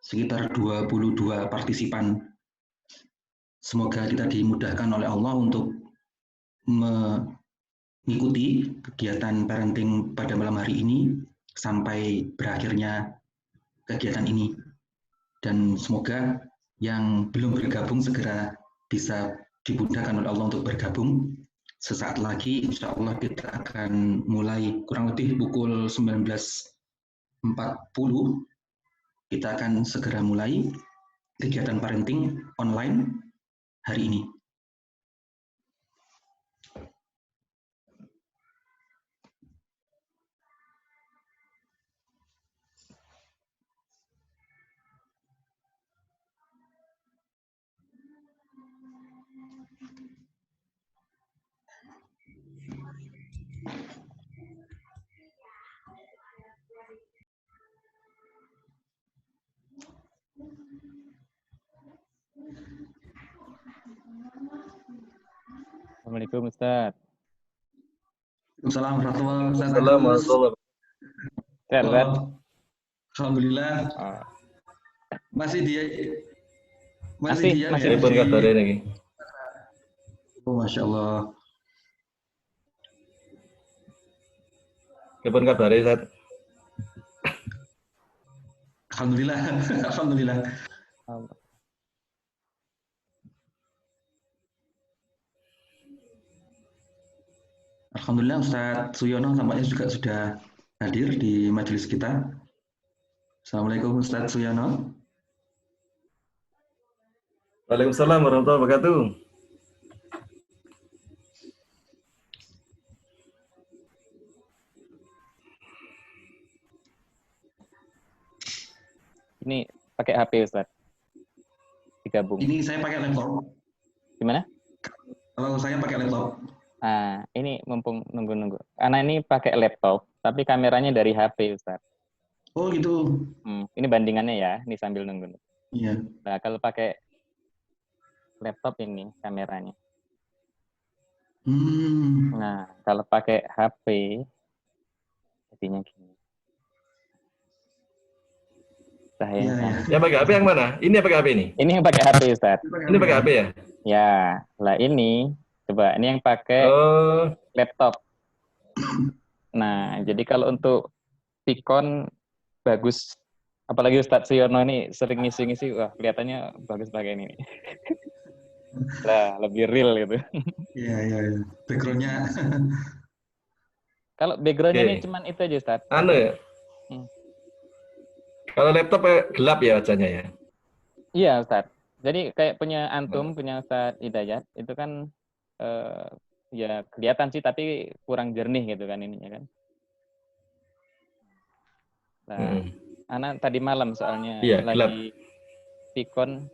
sekitar 22 partisipan. Semoga kita dimudahkan oleh Allah untuk mengikuti kegiatan parenting pada malam hari ini sampai berakhirnya kegiatan ini. Dan semoga yang belum bergabung segera bisa dimudahkan oleh Allah untuk bergabung. Sesaat lagi insya Allah kita akan mulai kurang lebih pukul 19.40. Kita akan segera mulai kegiatan parenting online hari ini. Assalamualaikum Ustaz. Assalamualaikum warahmatullahi Assalamualaikum. Sehat, Ustaz? Alhamdulillah. Masih dia masih ya. Telepon kabarnya lagi. Oh, Masya Allah. Telepon kabarnya, Ustaz. Alhamdulillah. Alhamdulillah. Alhamdulillah Ustadz Suyono tampaknya juga sudah hadir di majelis kita. Assalamualaikum Ustadz Suyono. Waalaikumsalam warahmatullahi wabarakatuh. Ini pakai HP Ustaz. Digabung. Ini saya pakai laptop. Gimana? Kalau saya pakai laptop. Nah, ini mumpung nunggu-nunggu. Karena ini pakai laptop, tapi kameranya dari HP Ustaz. Oh gitu. Ini bandingannya ya, ini sambil nunggu. Iya. Nah, kalau pakai laptop ini kameranya. Nah, kalau pakai HP, jadinya gini. Iya. Ya pakai HP yang mana? Ini pakai HP ini? Ini yang pakai HP Ustaz. Ini pakai HP ya? Ya, lah ini coba ini yang pakai laptop. Nah, jadi kalau untuk Vicon bagus, apalagi Ustadz Suyono ini sering ngisi-ngisi, wah kelihatannya bagus pakai ini. Lah, lebih real gitu. Iya. Backgroundnya. Kalau backgroundnya ini cuman itu aja Ustadz. Anu ya? Kalau laptop gelap ya wajahnya ya? Iya Ustadz. Jadi kayak punya Antum, punya Ustadz Hidayat, itu kan ya kelihatan sih tapi kurang jernih gitu kan ininya kan. Nah, anak tadi malam soalnya lagi Vicon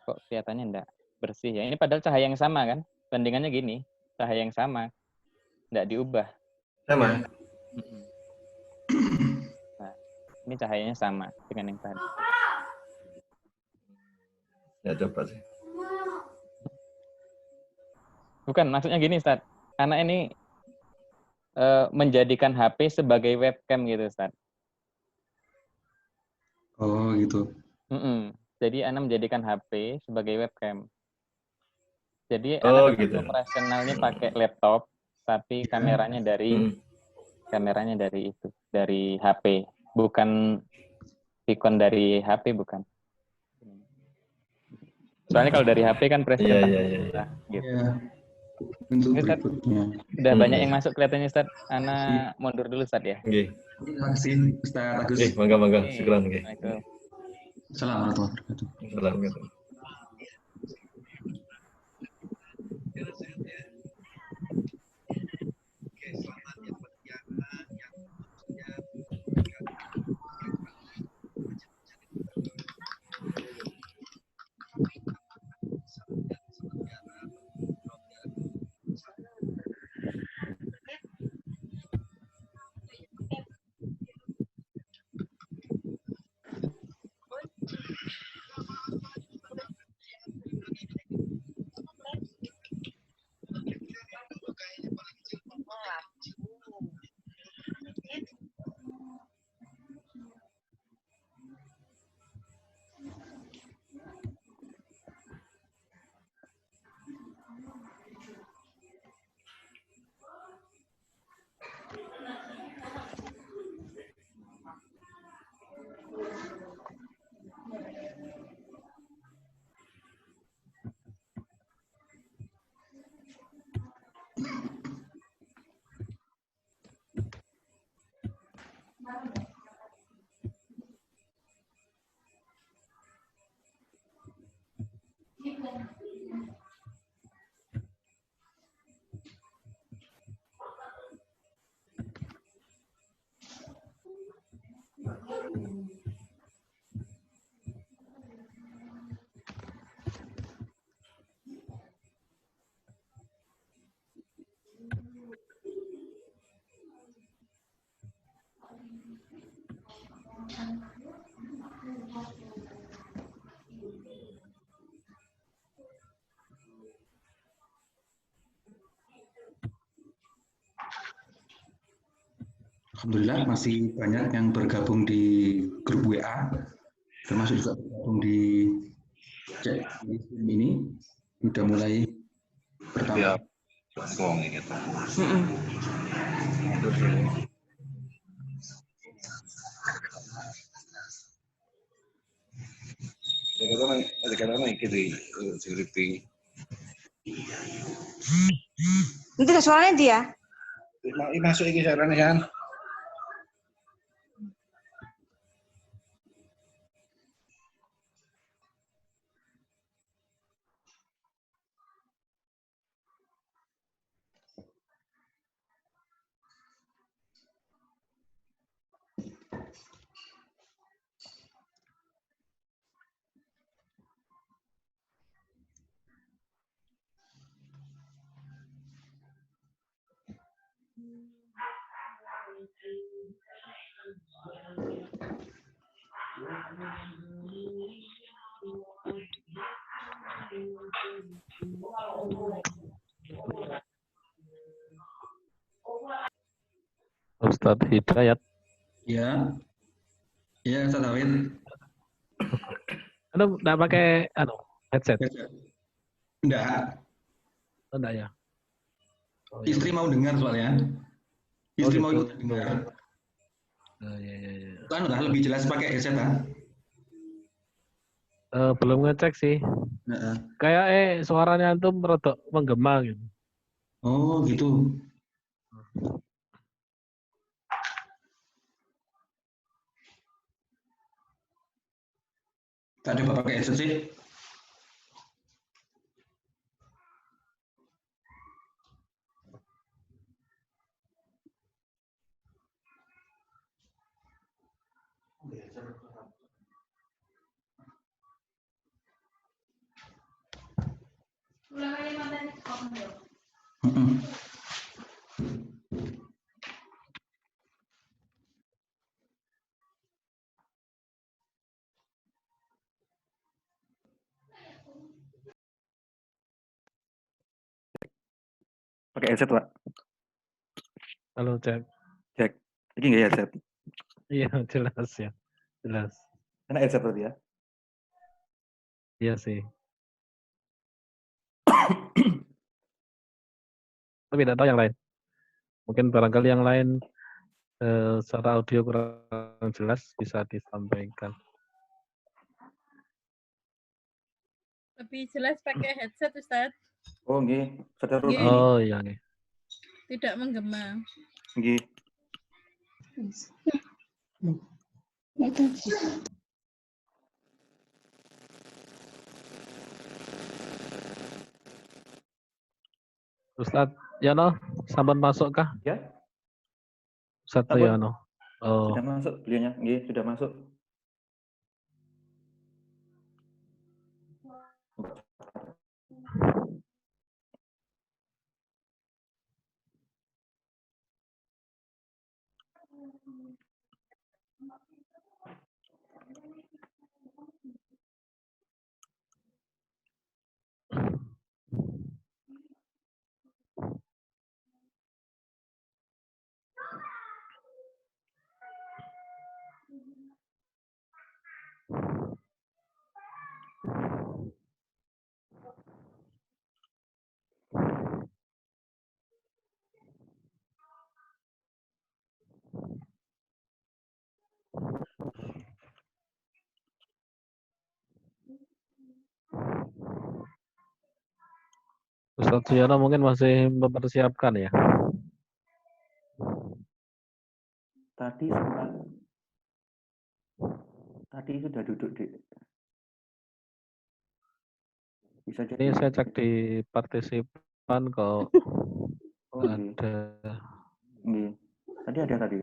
kok kelihatannya enggak bersih ya. Ini padahal cahaya yang sama kan? Bandingannya gini, cahaya yang sama. Enggak diubah. Sama. Nah, ini cahayanya sama dengan yang tadi. Ya coba sih. Bukan, maksudnya gini Ustaz. Anak ini menjadikan HP sebagai webcam gitu Ustaz. Oh gitu. Jadi anak menjadikan HP sebagai webcam. Jadi anak tetap operasionalnya pakai laptop, tapi kameranya dari itu, dari HP, bukan Vicon dari HP bukan. Soalnya kalau dari HP kan presentasi gitu. Iya. Untuk berikutnya. Udah banyak yang masuk kelihatannya Ustaz. Ana mundur dulu Ustaz ya. Nggih. Terima kasih Ustaz Agus. Mangga. Syukran nggih. Assalamualaikum warahmatullahi wabarakatuh. Assalamualaikum. Alhamdulillah masih banyak yang bergabung di grup WA, termasuk juga bergabung di chat ini. Udah mulai bertambah. Ngomong gitu. Nanti ada suaranya dia. Masuk iki sarane kan. Ustadz Hidayat. Ya, ya Ustaz Awin. Anda nggak pakai headset? Enggak. Enggak ya? Oh, ya. Istri mau dengar soalnya. Istri mau gitu. ikut dengar. Ya. Kan udah lebih jelas pakai headset kan? Belum ngecek sih. Kayak suaranya itu merodok menggema gitu. Oh gitu. Tak coba pakai headset sih. Pakai headset, Pak. Halo, cek. Cek. Ini nggak headset? Iya, jelas ya. Jelas. Enak headset berarti ya? Iya sih. Tapi tidak tahu yang lain. Mungkin barangkali yang lain secara audio kurang jelas bisa disampaikan. Lebih jelas pakai headset, Ustaz. Oh, nggih. Sadar Nggih. Oh, iya nih. Tidak menggema. Nggih. Ustadz Yono, sampun masuk kah? Ya. Ustadz Sampun. Yono. Oh. Sudah masuk beliaunya. Nggih, sudah masuk. Ustadz Yono mungkin masih mempersiapkan ya. Tadi sudah duduk di. Bisa jadi. Ini saya cek di partisipan kok ada. Nggih. Tadi ada tadi.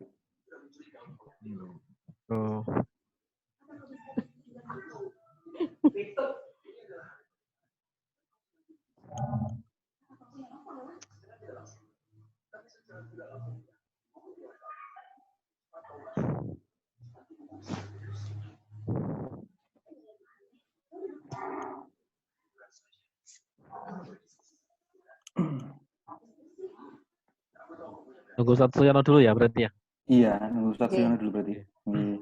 Oh. Tunggu Ustadz Yono dulu ya berarti ya. Iya, nunggu Ustaz Oke. Suyono dulu berarti. Nggih.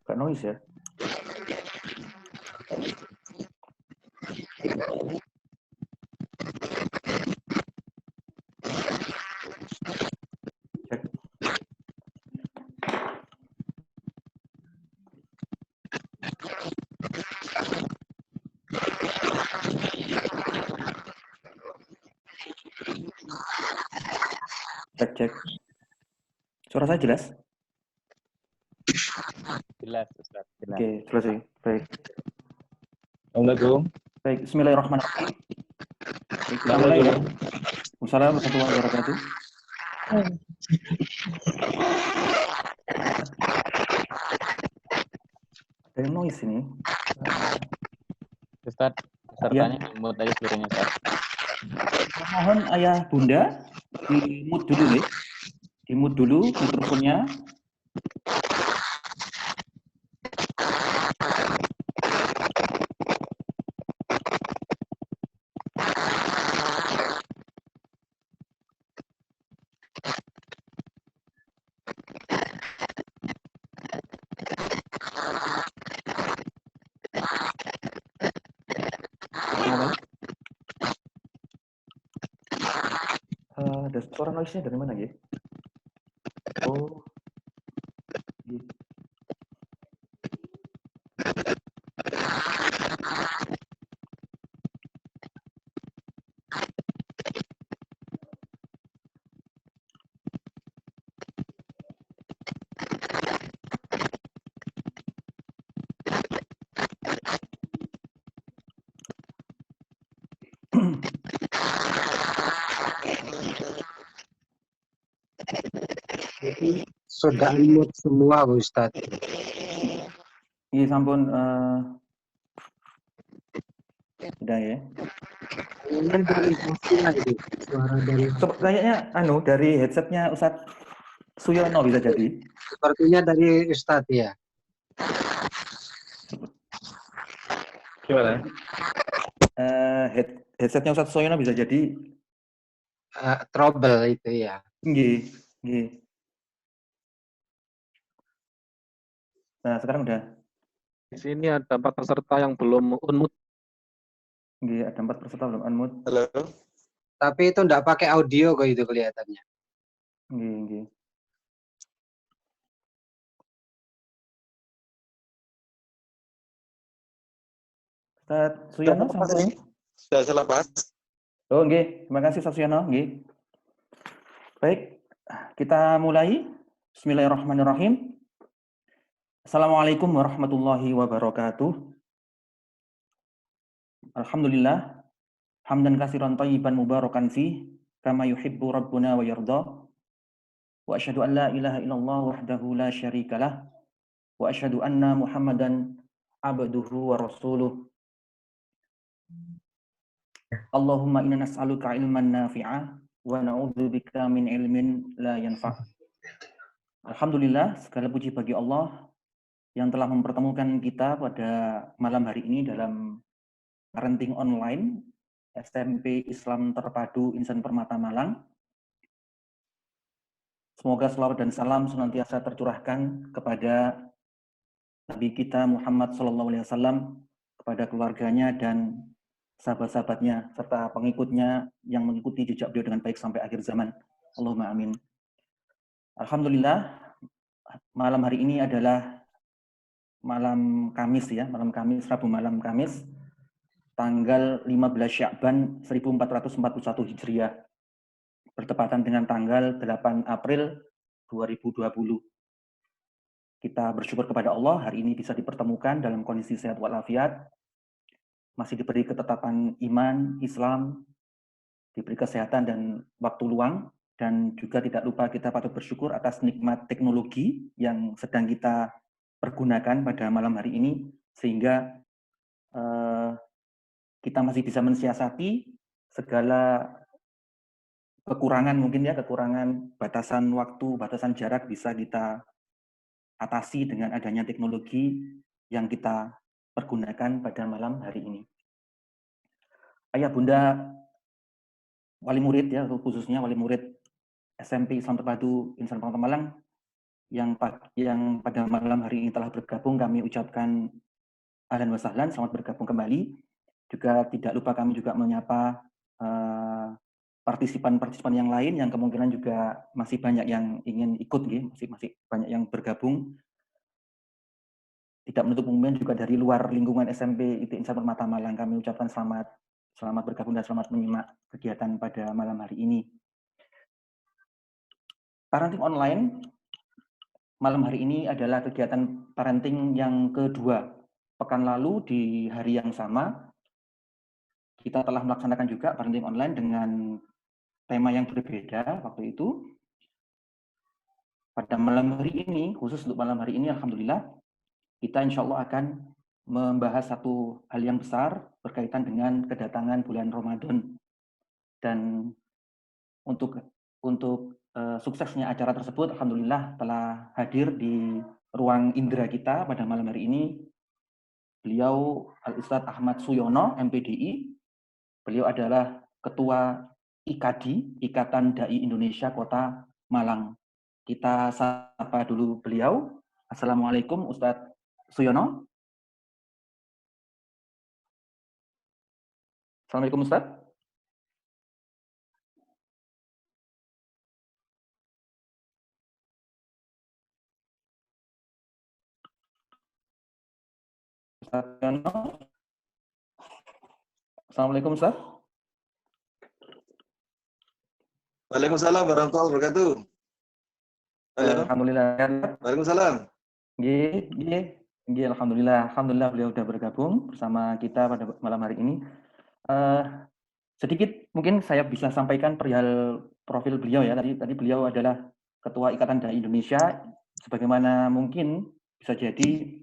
Gak noise ya? Cek. Cek, cek. Suara saya jelas? Jelas, Ustaz. Jelas. Oke, selesai. Baik. Assalamualaikum. Baik, bismillahirrahmanirrahim. Baik, kita mulai ya. Wassalamualaikum warahmatullahi wabarakatuh. Ada noise ini. Ustaz, pesertanya di-mute aja suaranya, Ustaz. Mohon ayah bunda di-mute dulu ya. Di-mute dulu mikrofonnya. Ada suara noise-nya dari mana ya? Oh. Gitu. Sudah unmute semua, Ustaz. Iya, sampun. Sudah ya. Ini dari lagi suara dari Kayaknya dari headsetnya Ustadz Suyono bisa jadi. sepertinya dari Ustadz ya. Gimana? Headsetnya Ustadz Suyono bisa jadi. Trouble itu ya. Nggih, nggih. Nah, sekarang udah. Di sini ada 4 peserta yang belum unmute. Nggih, ada 4 peserta belum unmute. Halo. Tapi itu enggak pakai audio kok itu kelihatannya. Nggih, nggih. Ustadz Suyono sampai. Sudah selepas. Oh, nggih. Terima kasih Ustadz Suyono, nggih. Baik, kita mulai. Bismillahirrahmanirrahim. Assalamualaikum warahmatullahi wabarakatuh. Alhamdulillah. Hamdan katsiran thayyiban mubarakan fi kama yuhibbu rabbuna wa yarda. Wa asyhadu an la ilaha illallah wahdahu la syarikalah wa asyhadu anna Muhammadan abduhu wa rasuluh. Allahumma inna nas'aluka ilman nafi'ah wa na'udzubika min ilmin la yanfa'. Alhamdulillah, segala puji bagi Allah yang telah mempertemukan kita pada malam hari ini dalam parenting online SMP Islam Terpadu Insan Permata Malang. Semoga selawat dan salam senantiasa tercurahkan kepada Nabi kita Muhammad SAW, kepada keluarganya dan sahabat-sahabatnya, serta pengikutnya yang mengikuti jejak beliau dengan baik sampai akhir zaman. Allahumma amin. Alhamdulillah, malam hari ini adalah malam Kamis ya, malam Kamis, Rabu malam Kamis, tanggal 15 Sya'ban 1441 Hijriah, bertepatan dengan tanggal 8 April 2020. Kita bersyukur kepada Allah hari ini bisa dipertemukan dalam kondisi sehat walafiat, masih diberi ketetapan iman, Islam, diberi kesehatan dan waktu luang, dan juga tidak lupa kita patut bersyukur atas nikmat teknologi yang sedang kita pergunakan pada malam hari ini, sehingga kita masih bisa mensiasati segala kekurangan mungkin ya, kekurangan batasan waktu, batasan jarak bisa kita atasi dengan adanya teknologi yang kita pergunakan pada malam hari ini. Ayah bunda wali murid ya, khususnya wali murid SMP Islam Terpadu Insan Permata Malang yang pada malam hari ini telah bergabung, kami ucapkan ahlan wa sahlan, selamat bergabung kembali. Juga tidak lupa kami juga menyapa partisipan-partisipan yang lain yang kemungkinan juga masih banyak yang ingin ikut, masih banyak yang bergabung. Tidak menutup kemungkinan juga dari luar lingkungan SMP ITI Insan Permata Malang, kami ucapkan selamat bergabung dan selamat menyimak kegiatan pada malam hari ini. Parenting online malam hari ini adalah kegiatan parenting yang kedua. Pekan lalu di hari yang sama kita telah melaksanakan juga parenting online dengan tema yang berbeda waktu itu. Pada malam hari ini, khusus untuk malam hari ini, alhamdulillah, kita insya Allah akan membahas satu hal yang besar berkaitan dengan kedatangan bulan Ramadan. Dan untuk suksesnya acara tersebut, alhamdulillah telah hadir di ruang indra kita pada malam hari ini beliau Al-Ustadz Ahmad Suyono, MPDI. Beliau adalah Ketua IKADI, Ikatan Dai Indonesia Kota Malang. Kita sapa dulu beliau. Assalamualaikum Ustadz Suyono. Assalamualaikum Ustadz. Ustadz Suyono. Assalamualaikum Ustadz. Waalaikumsalam warahmatullahi wabarakatuh. Alhamdulillah. Waalaikumsalam. Alhamdulillah beliau sudah bergabung bersama kita pada malam hari ini. Sedikit mungkin saya bisa sampaikan perihal profil beliau ya. Tadi beliau adalah Ketua Ikatan Dai Indonesia. Sebagaimana mungkin bisa jadi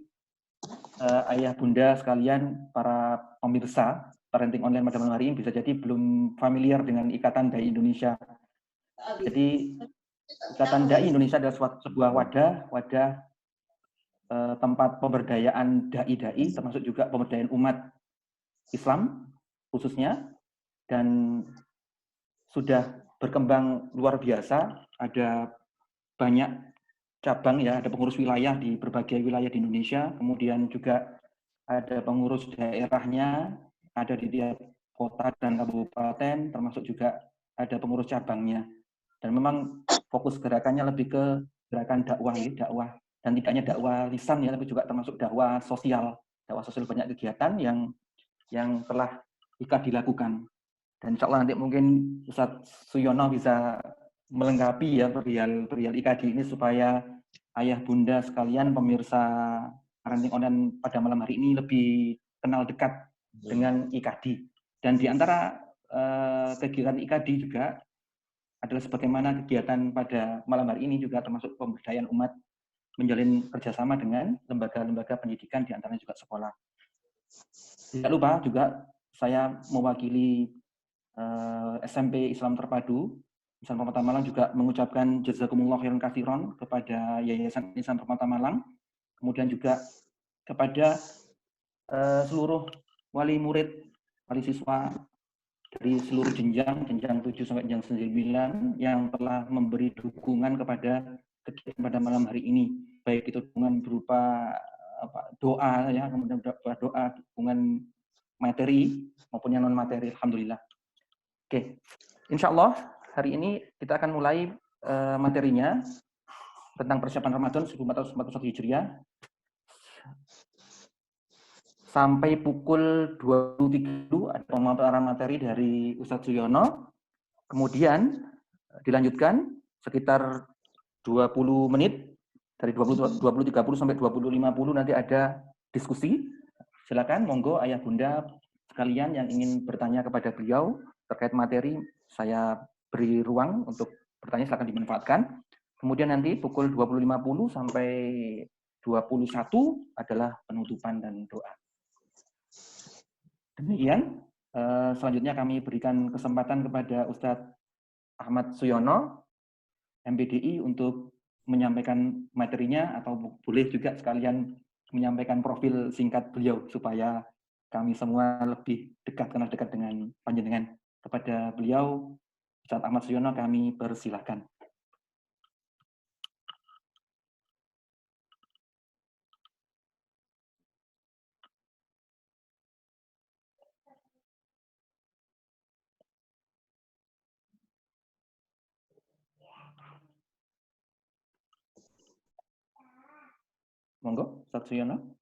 ayah bunda sekalian, para pemirsa parenting online pada malam hari ini bisa jadi belum familiar dengan Ikatan Dai Indonesia. Jadi Ikatan Dai Indonesia adalah sebuah wadah tempat pemberdayaan dai-dai, termasuk juga pemberdayaan umat Islam khususnya, dan sudah berkembang luar biasa. Ada banyak cabang ya, ada pengurus wilayah di berbagai wilayah di Indonesia, kemudian juga ada pengurus daerahnya, ada di tiap kota dan kabupaten, termasuk juga ada pengurus cabangnya. Dan memang fokus gerakannya lebih ke gerakan dakwah, dan tidak hanya dakwah lisan ya, tapi juga termasuk dakwah sosial banyak kegiatan yang telah dilakukan. Dan insya Allah nanti mungkin Ustadz Suyono bisa melengkapi ya perihal IKADI ini supaya ayah bunda sekalian pemirsa parenting online pada malam hari ini lebih kenal dekat dengan IKADI. Dan di antara kegiatan IKADI juga adalah sebagaimana kegiatan pada malam hari ini juga termasuk pemberdayaan umat menjalin kerjasama dengan lembaga-lembaga pendidikan, di antaranya juga sekolah. Tidak lupa juga saya mewakili SMP Islam Terpadu Islam Permata Malang juga mengucapkan jazakumullah khairan katsiran kepada Yayasan Islam Permata Malang, kemudian juga kepada seluruh wali murid, wali siswa dari seluruh jenjang 7 sampai jenjang 9 yang telah memberi dukungan kepada kegiatan pada malam hari ini, baik itu dukungan berupa doa ya, kemudian doa, dukungan materi maupun yang non materi. Alhamdulillah. Oke, insya Allah hari ini kita akan mulai materinya tentang persiapan Ramadan 1441 Hijriah sampai pukul 20.30 ada pemaparan materi dari Ustadz Suyono. Kemudian dilanjutkan sekitar 20 menit dari 20.30 sampai 20.50 nanti ada diskusi. Silakan monggo ayah bunda sekalian yang ingin bertanya kepada beliau terkait materi, saya beri ruang untuk bertanya, silakan dimanfaatkan. Kemudian nanti pukul 20.50 sampai 21 adalah penutupan dan doa. Demikian, selanjutnya kami berikan kesempatan kepada Ustadz Ahmad Suyono, MPDI, untuk menyampaikan materinya, atau boleh juga sekalian menyampaikan profil singkat beliau, supaya kami semua lebih kenal dekat dengan panjenengan. Kepada beliau, Ustadz Ahmad Suyono, kami persilahkan. Monggo, Ustadz Suyono.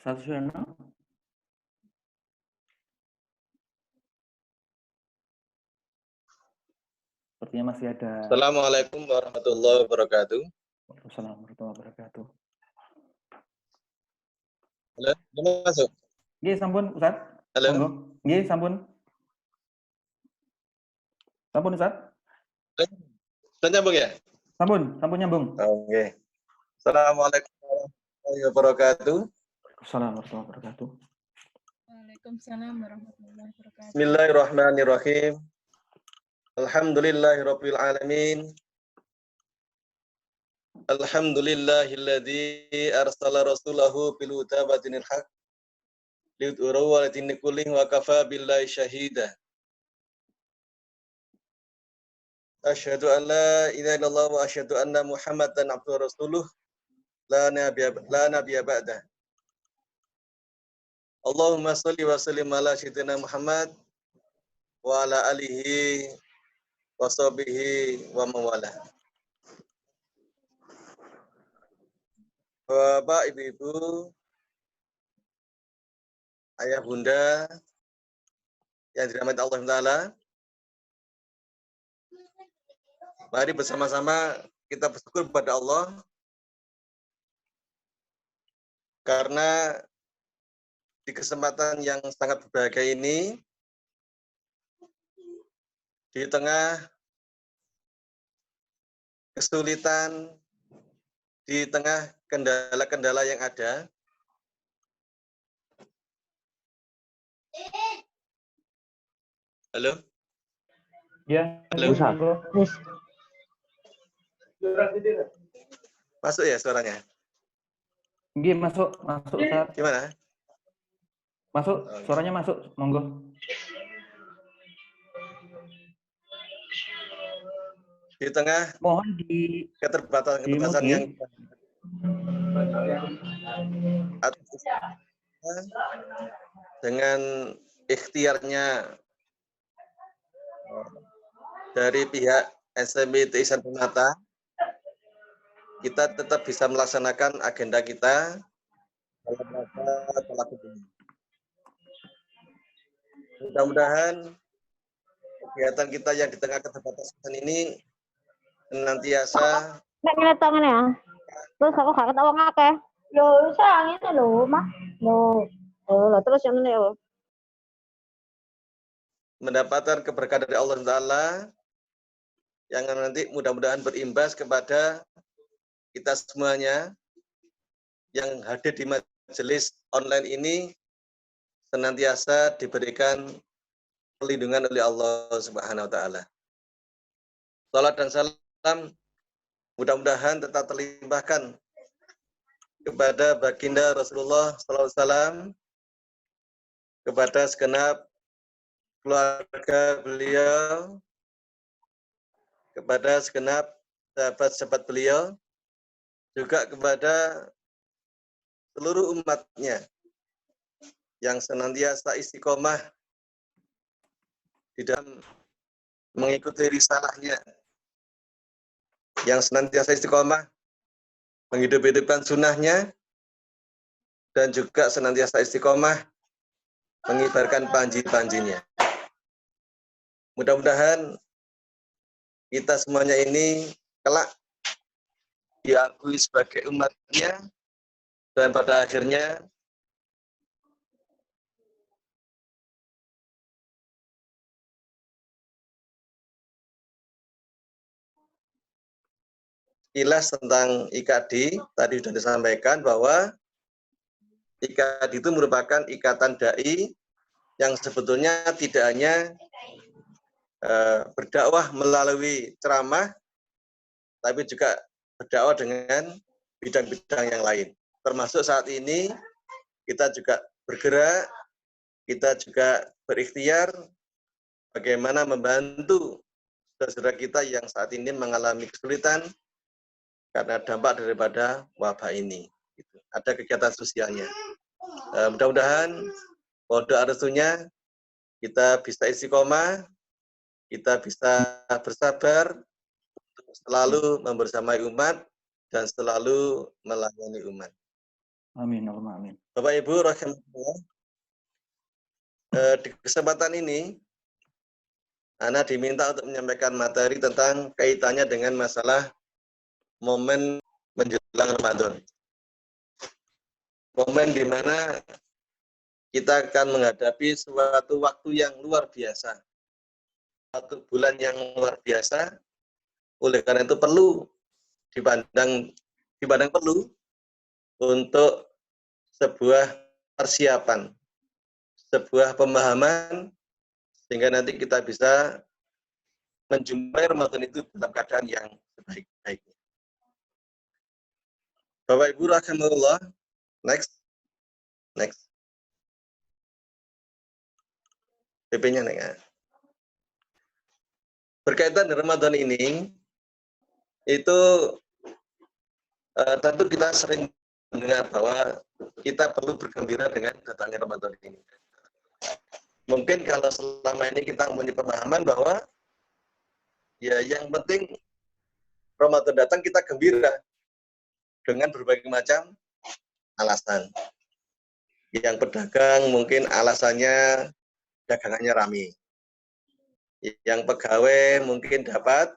Ustadz Suyono. Sepertinya masih ada. Assalamualaikum warahmatullahi wabarakatuh. Waalaikumsalam warahmatullahi wabarakatuh. Halo, belum masuk? Nggih, sampun, Ustadz. Halo. Monggo. Nggih, sampun. Sampun, Ustadz. Sudah nyambung ya? Sampun nyambung. Oke. Assalamualaikum warahmatullahi wabarakatuh. Waalaikumsalam warahmatullahi wabarakatuh. Waalaikumsalam warahmatullahi wabarakatuh. Bismillahirrahmanirrahim. Alhamdulillahirabbil alamin. Alhamdulillahilladzi arsala rasulahu bil huda wa dinil haq lidhurahu ala dini kullih wa kafa billahi syahida. Asyhadu an la ilaha illallah wa asyhadu anna Muhammadan abduhu rasuluh la nabiyya ba'da. Allahumma shalli wa sallim ala sayyidina Muhammad wa ala alihi wa sahbihi wa mawala. Bapak, Ibu-ibu, ayah bunda yang dirahmati Allah Ta'ala, mari bersama-sama kita bersyukur kepada Allah karena di kesempatan yang sangat berbahagia ini, di tengah kesulitan, di tengah kendala-kendala yang ada, halo? Ya, halo? Monggo. Masuk ya suaranya? Nggih, masuk, Ustaz. Gimana? Masuk, suaranya masuk, monggo. Di tengah mohon di keterbatasan yang dengan ikhtiarnya dari pihak SMI TI Permata, kita tetap bisa melaksanakan agenda kita dalam rangka tolak ukur. Mudah-mudahan kegiatan kita yang di tengah keterbatasan ini senantiasa Nek tangan ya. Terus aku gak ketawa ngake. Yo, sayang itu loh, Mah. Loh. Oh, lah terus yang ini ya. mendapatkan keberkahan dari Allah Taala yang nanti mudah-mudahan berimbas kepada kita semuanya yang hadir di majelis online ini senantiasa diberikan perlindungan oleh Allah Subhanahu wa taala. Salat dan salam mudah-mudahan tetap terlimpahkan kepada baginda Rasulullah sallallahu alaihi wasallam, kepada segenap keluarga beliau, kepada segenap sahabat-sahabat beliau, juga kepada seluruh umatnya yang senantiasa istiqomah di dalam mengikuti risalahnya, yang senantiasa istiqomah menghidup-hidupkan sunnahnya, dan juga senantiasa istiqomah mengibarkan panji-panjinya. Mudah-mudahan kita semuanya ini kelak diakui sebagai umatnya, dan pada akhirnya kilas tentang IKD tadi sudah disampaikan bahwa IKD itu merupakan ikatan dai yang sebetulnya tidak hanya berdakwah melalui ceramah, tapi juga berdakwah dengan bidang-bidang yang lain. Termasuk saat ini kita juga bergerak, kita juga berikhtiar bagaimana membantu saudara-saudara kita yang saat ini mengalami kesulitan karena dampak daripada wabah ini. Ada kegiatan sosialnya. Mudah-mudahan doa restunya kita bisa istiqomah, kita bisa bersabar, selalu membersamai umat, dan selalu melayani umat. Amin, Allahumma amin. Bapak Ibu, rahimahullah, di kesempatan ini, Ana diminta untuk menyampaikan materi tentang kaitannya dengan masalah momen menjelang Ramadan. Momen di mana kita akan menghadapi suatu waktu yang luar biasa. Satu bulan yang luar biasa, oleh karena itu perlu dipandang perlu untuk sebuah persiapan, sebuah pemahaman, sehingga nanti kita bisa menjumpai Ramadan itu dalam keadaan yang sebaik-baiknya. Bapak Ibu rahimahullah, next. PP-nya nih. Berkaitan dengan Ramadan ini, itu tentu kita sering mendengar bahwa kita perlu bergembira dengan datangnya Ramadan ini. Mungkin kalau selama ini kita mempunyai pemahaman bahwa ya yang penting Ramadan datang kita gembira dengan berbagai macam alasan. Yang pedagang mungkin alasannya dagangannya ramai. Yang pegawai mungkin dapat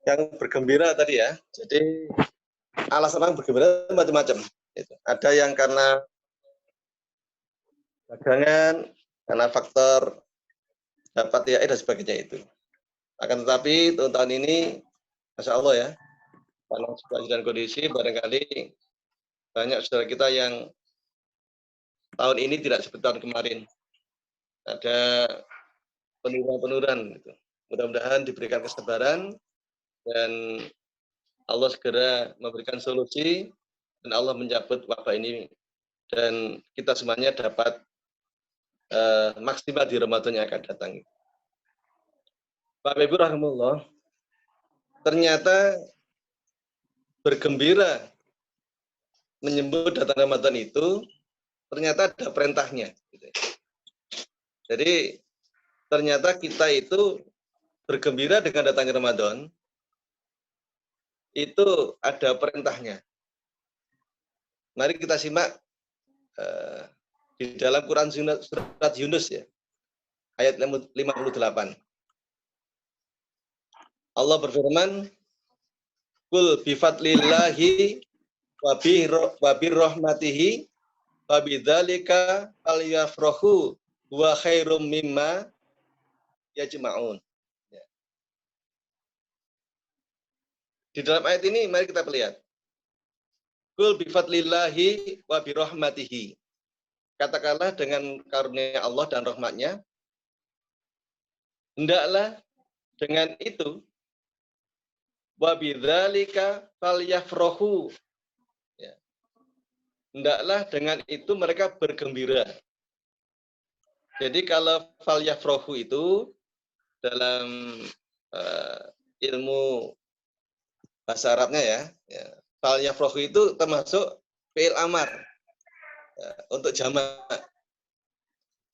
yang bergembira tadi ya. Jadi alasan orang bergembira macam-macam. Ada yang karena dagangan, karena faktor dapat THR dan sebagainya itu. Akan tetapi tahun ini, Masya Allah ya, karena situasi dan kondisi barangkali banyak saudara kita yang tahun ini tidak seperti tahun kemarin. Ada penurunan-penurunan. Gitu. Mudah-mudahan diberikan kesabaran dan Allah segera memberikan solusi dan Allah mencabut wabah ini dan kita semuanya dapat maksimal di Ramadan yang akan datang. Bapak Ibu rahimahullah, ternyata bergembira menyambut datang Ramadan itu ternyata ada perintahnya. Jadi ternyata kita itu bergembira dengan datangnya Ramadan itu ada perintahnya. Mari kita simak di dalam Quran surat Yunus ya, ayat 58. Allah berfirman, "Qul bi fadlillahi wa bi rahmatihi wa bidzalika falyafrahu wa khairum mimma yajma'un." Ya. Di dalam ayat ini mari kita lihat. Qul bi fadlillahi wa bi rahmatihi. Katakanlah dengan karunia Allah dan rahmatnya, hendaklah dengan itu wa bidzalika falyafrahu. Ya. Hendaklah dengan itu mereka bergembira. Jadi kalau falyafrahu itu dalam ilmu bahasa Arabnya ya, falyafrahu itu termasuk fi'il amar ya, untuk jamak.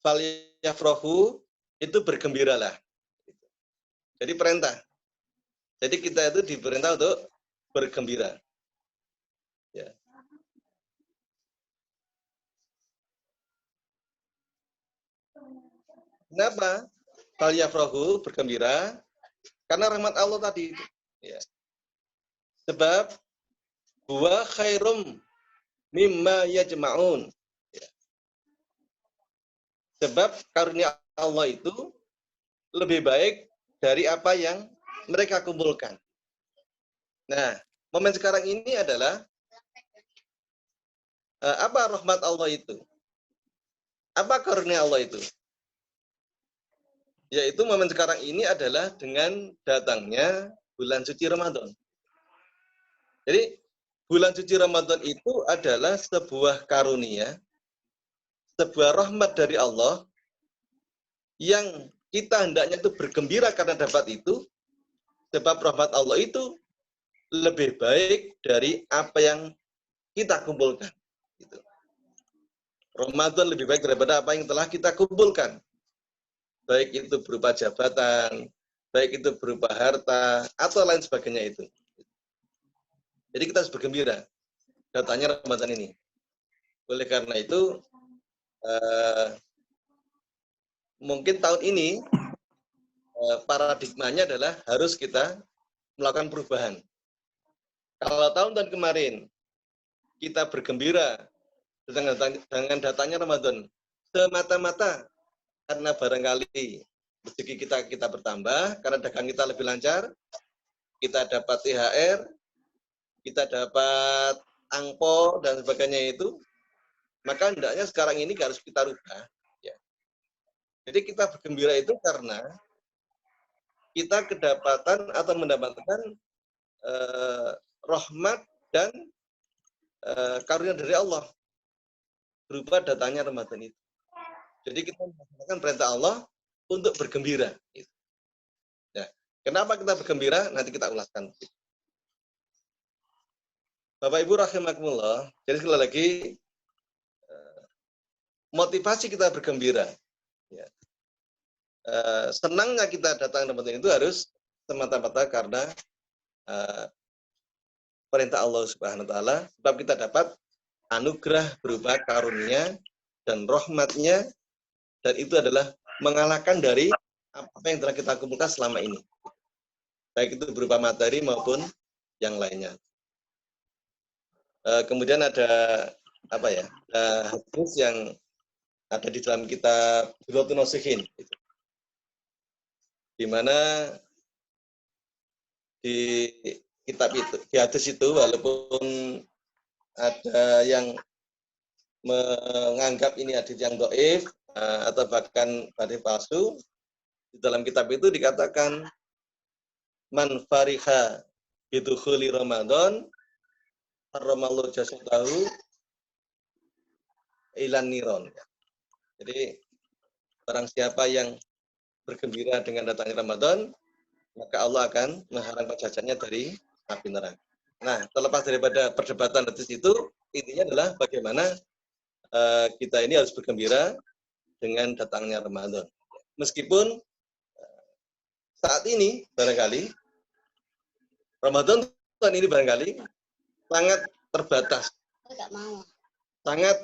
Falyafrahu itu bergembiralah. Jadi perintah. Jadi kita itu diperintah untuk bergembira. Ya. Kenapa? Falyafrahu bergembira karena rahmat Allah tadi. Ya. Sebab huwa khairum mimma yajma'un. Ya. Sebab karunia Allah itu lebih baik dari apa yang mereka kumpulkan. Nah, momen sekarang ini adalah apa rahmat Allah itu? Apa karunia Allah itu? Yaitu momen sekarang ini adalah dengan datangnya bulan suci Ramadan. Jadi, bulan suci Ramadan itu adalah sebuah karunia, sebuah rahmat dari Allah yang kita hendaknya itu bergembira karena dapat itu, sebab rahmat Allah itu lebih baik dari apa yang kita kumpulkan. Gitu. Ramadan lebih baik daripada apa yang telah kita kumpulkan. Baik itu berupa jabatan, baik itu berupa harta, atau lain sebagainya itu. Jadi kita harus bergembira datangnya Ramadan ini. Oleh karena itu, mungkin tahun ini paradigmanya adalah harus kita melakukan perubahan. Kalau tahun-tahun kemarin kita bergembira dengan datangnya Ramadan semata-mata karena barangkali rezeki kita bertambah, karena dagang kita lebih lancar, kita dapat THR, kita dapat angpau dan sebagainya itu, maka hendaknya sekarang ini harus kita rubah. Ya. Jadi kita bergembira itu karena kita kedapatan atau mendapatkan rahmat dan karunia dari Allah berupa datangnya Ramadan itu. Jadi kita melaksanakan perintah Allah untuk bergembira. Nah, kenapa kita bergembira? Nanti kita ulaskan. Bapak Ibu rahimakumullah, jadi sekali lagi motivasi kita bergembira. Ya. Senangnya kita datang Ramadan itu harus semata-mata karena perintah Allah Subhanahu wa taala, sebab kita dapat anugerah berupa karunia dan rahmatnya, dan itu adalah mengalahkan dari apa yang telah kita kumpulkan selama ini. baik itu berupa materi maupun yang lainnya. Kemudian ada apa ya? Hadis yang ada di dalam kitab Bulughun Nasihin, di mana di kitab itu, di hadis itu, walaupun ada yang menganggap ini hadis yang dhaif atau bahkan hadis palsu, di dalam kitab itu dikatakan man fariha bidukhuli Ramadan harramallahu jasadahu ilan niron. Jadi barang siapa yang bergembira dengan datangnya Ramadan, maka Allah akan mengharamkan jasadnya dari api neraka. Nah, terlepas daripada perdebatan hadis itu, intinya adalah bagaimana kita ini harus bergembira dengan datangnya Ramadan. Meskipun saat ini barangkali Ramadan tahun ini barangkali sangat terbatas, sangat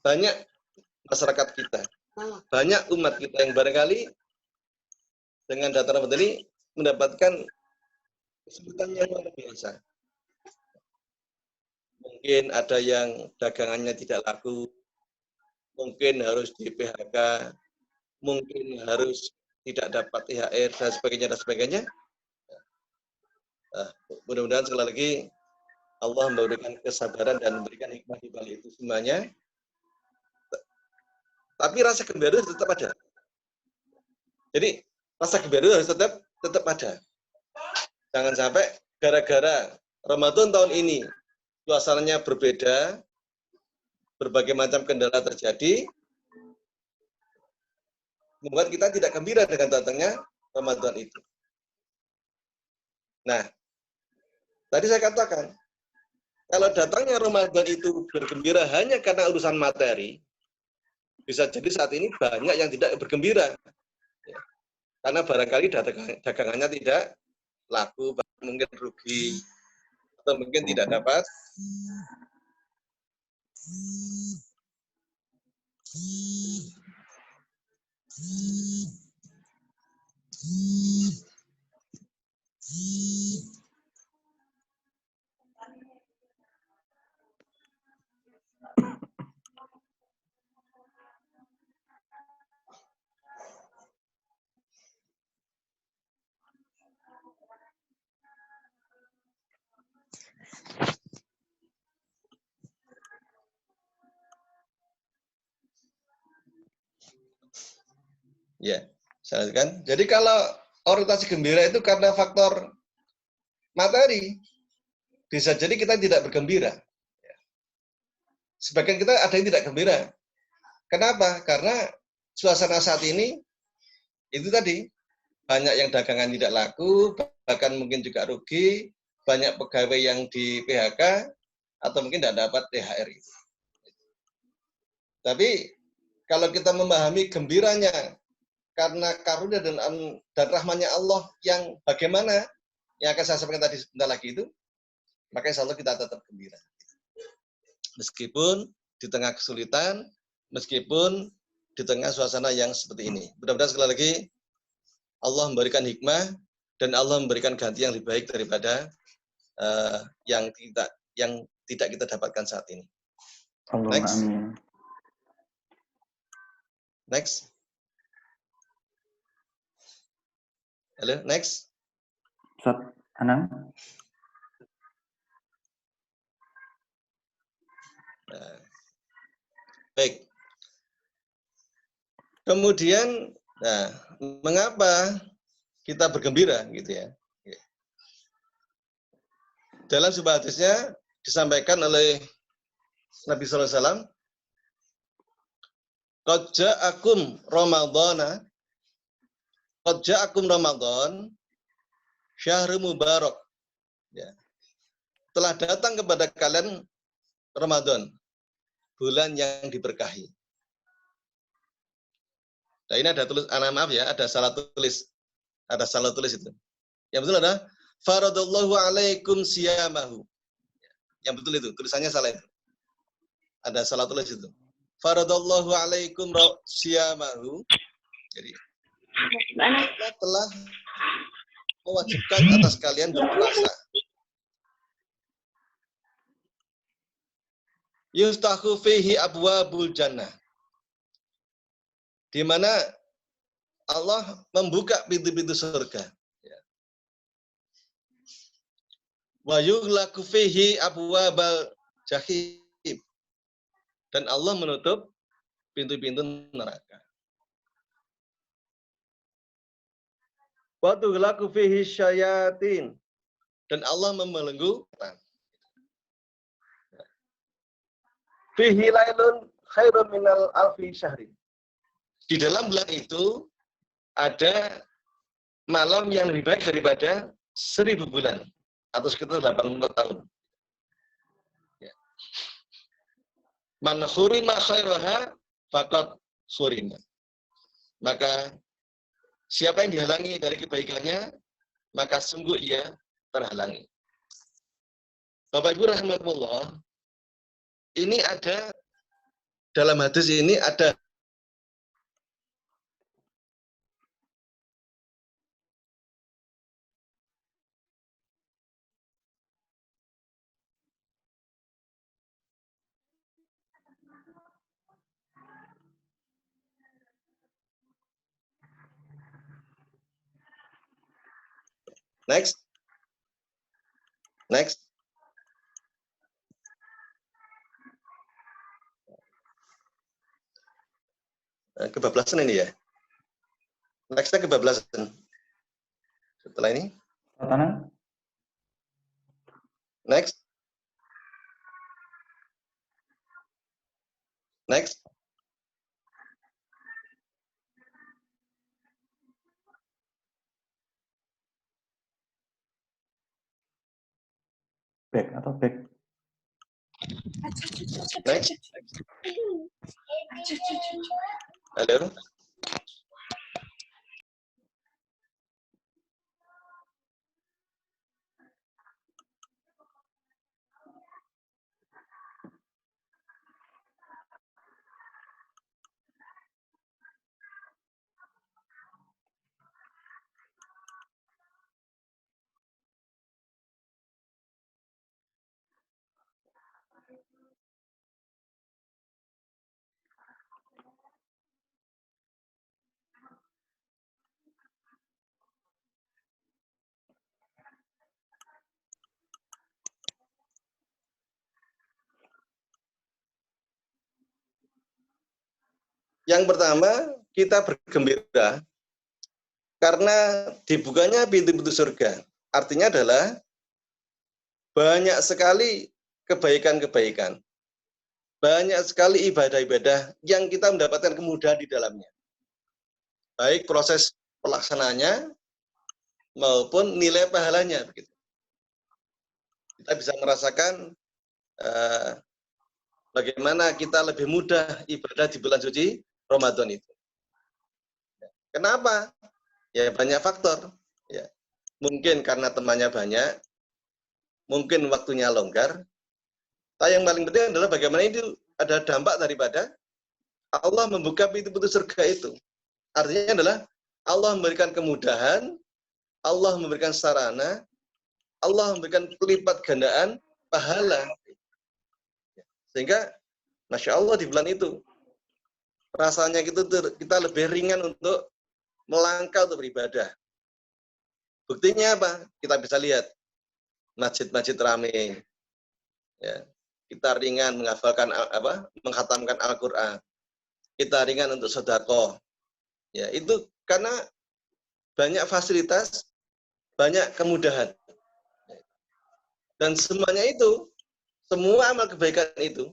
banyak masyarakat kita, banyak umat kita yang barangkali dengan datang Ramadan ini mendapatkan kesulitan yang luar biasa. Mungkin ada yang dagangannya tidak laku, mungkin harus di PHK, mungkin harus tidak dapat THR dan sebagainya dan sebagainya. Mudah-mudahan sekali lagi Allah memberikan kesabaran dan memberikan hikmah di balik itu semuanya. Tapi rasa gembira tetap ada. Jadi rasa gembira harus tetap ada. Jangan sampai gara-gara Ramadan tahun ini suasananya berbeda, berbagai macam kendala terjadi, membuat kita tidak gembira dengan datangnya Ramadan itu. Nah, tadi saya katakan, kalau datangnya Ramadan itu bergembira hanya karena urusan materi, bisa jadi saat ini banyak yang tidak bergembira. Ya. Karena barangkali dagangannya tidak laku, mungkin rugi, atau mungkin tidak dapat. Ya, saya kan. Jadi kalau orientasi gembira itu karena faktor materi, bisa jadi kita tidak bergembira. Sebagian kita ada yang tidak gembira. Kenapa? Karena suasana saat ini itu tadi banyak yang dagangan tidak laku, bahkan mungkin juga rugi, banyak pegawai yang di PHK atau mungkin tidak dapat THR itu. Tapi kalau kita memahami gembiranya karena karunia dan rahmatnya Allah yang bagaimana yang akan saya sampaikan tadi sebentar lagi itu, maka insya Allah kita tetap gembira. Meskipun di tengah kesulitan, meskipun di tengah suasana yang seperti ini. Mudah-mudahan sekali lagi Allah memberikan hikmah dan Allah memberikan ganti yang lebih baik daripada yang tidak kita dapatkan saat ini. Next. Next. Halo, next. Ustaz Anang. Nah, baik. Kemudian, nah, mengapa kita bergembira, gitu ya? Dalam sebuah hadisnya disampaikan oleh Nabi Sallallahu Alaihi Wasallam, "Qad ja'akum Ramadhana, qad ja'akum Ramadan, syahrul mubarak." Ya. Telah datang kepada kalian Ramadan, bulan yang diberkahi. Nah, ini ada tulis, maaf ya, ada salah tulis itu. Yang betul adalah faradallahu alaikum siyamahu. Yang betul itu, tulisannya salah itu. Ada salah tulis itu. Faradallahu alaikum siyamahu. Jadi Allah telah mewajibkan atas kalian berpuasa. Yuftahu fihi abwabul jannah. Di mana Allah membuka pintu-pintu surga. Wa yughlaqu fihi abwabal jahim. Dan Allah menutup pintu-pintu neraka. Wa tughlaqu fihi syayatin. Dan Allah membelenggu. Fihi lailun khairun minal alfi syahrin. Di dalam bulan itu ada malam yang lebih baik daripada 1000 bulan atau sekitar 80 tahun. Ya. Man khurima khairaha faqad khurima. Maka siapa yang dihalangi dari kebaikannya, maka sungguh ia terhalangi. Bapak Ibu rahimakumullah, ini ada dalam hadis ini ada next. Kebablasan ini ya. Nextnya kebablasan. Setelah ini. Next. Back atau back? Next. Halo. Yang pertama, kita bergembira karena dibukanya pintu-pintu surga. Artinya adalah banyak sekali kebaikan-kebaikan. Banyak sekali ibadah-ibadah yang kita mendapatkan kemudahan di dalamnya. Baik proses pelaksanaannya maupun nilai pahalanya. Begitu. Kita bisa merasakan bagaimana kita lebih mudah ibadah di bulan suci Ramadan itu. Kenapa? Ya banyak faktor. Ya. Mungkin karena temannya banyak, mungkin waktunya longgar. Tapi yang paling penting adalah bagaimana itu ada dampak daripada Allah membuka pintu-pintu surga itu. Artinya adalah Allah memberikan kemudahan, Allah memberikan sarana, Allah memberikan pelipat gandaan pahala. Sehingga Masya Allah di bulan itu rasanya kita lebih ringan untuk melangkah untuk beribadah. Buktinya apa? Kita bisa lihat masjid-masjid ramai. Ya, kita ringan menghafalkan menghatamkan Al-Qur'an. Kita ringan untuk sedekah. Ya, itu karena banyak fasilitas, banyak kemudahan. Dan semuanya itu, semua amal kebaikan itu,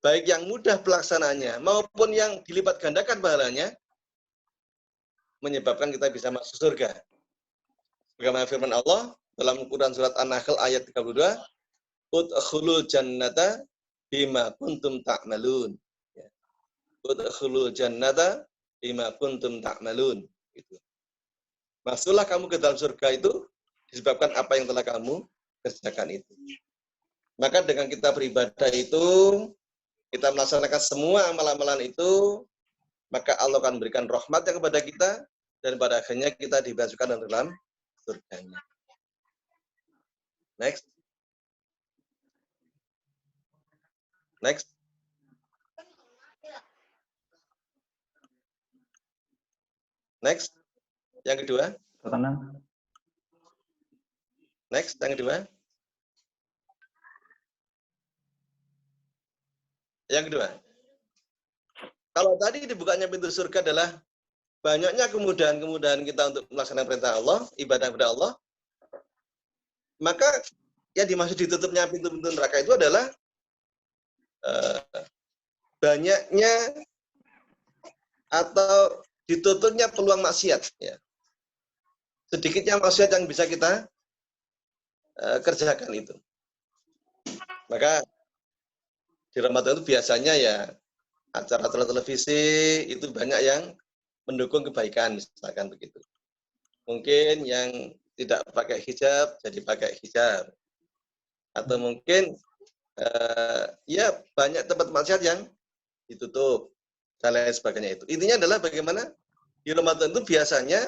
baik yang mudah pelaksanaannya maupun yang dilipat gandakan pahalanya, menyebabkan kita bisa masuk surga. Bagaimana firman Allah dalam Quran surat An-Nahl ayat 32, udkhulul jannata bima kuntum ta'malun. Udkhulul jannata bima kuntum ta'malun. Gitu. Masuklah kamu ke dalam surga itu disebabkan apa yang telah kamu kerjakan itu. Maka dengan kita beribadah itu, kita melaksanakan semua amalan-amalan itu, maka Allah akan berikan rahmatnya kepada kita, dan pada akhirnya kita dimasukkan dalam surganya. Next. Next. Next. Yang kedua. Tenang. Next, yang kedua. Yang kedua. Kalau tadi dibukanya pintu surga adalah banyaknya kemudahan-kemudahan kita untuk melaksanakan perintah Allah, ibadah kepada Allah, maka yang dimaksud ditutupnya pintu-pintu neraka itu adalah banyaknya atau ditutupnya peluang maksiat. Ya. Sedikitnya maksiat yang bisa kita kerjakan itu. Maka di Ramadan itu biasanya ya acara televisi itu banyak yang mendukung kebaikan, misalkan begitu. Mungkin yang tidak pakai hijab jadi pakai hijab, atau mungkin ya banyak tempat maksiat yang ditutup dan lain sebagainya itu. Intinya adalah bagaimana di Ramadan itu biasanya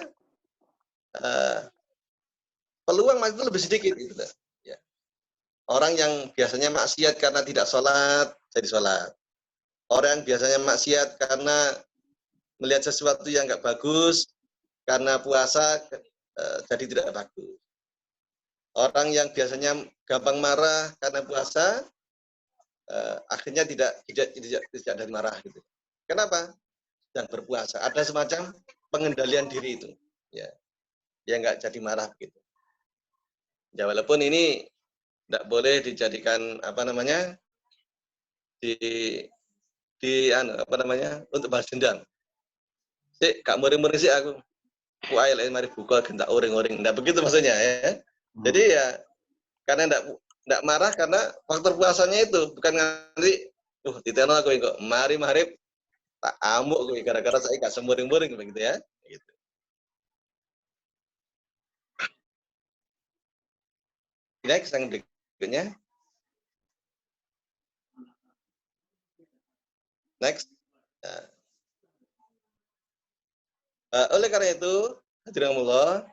peluang maksiat itu lebih sedikit gitu. Ya. Orang yang biasanya maksiat karena tidak sholat jadi sholat. Orang yang biasanya maksiat karena melihat sesuatu yang nggak bagus, karena puasa jadi tidak bagus. Orang yang biasanya gampang marah karena puasa, akhirnya tidak dari marah gitu. Kenapa? Sedang berpuasa. Ada semacam pengendalian diri itu, ya, yang nggak jadi marah begitu. Ya walaupun ini tidak boleh dijadikan untuk balas dendam. Sik, gak muring-muring sih aku. Ku ae lek mari buka gentak uring-uring. Ndak begitu maksudnya ya. Jadi ya karena ndak marah karena faktor puasanya itu, bukan nganti diteno aku kok mari maghrib tak amuk kowe gara-gara saya gak semuring-muring begitu ya. Gitu. Next yang berikutnya. Next. Oleh karena itu, hadirin Allah,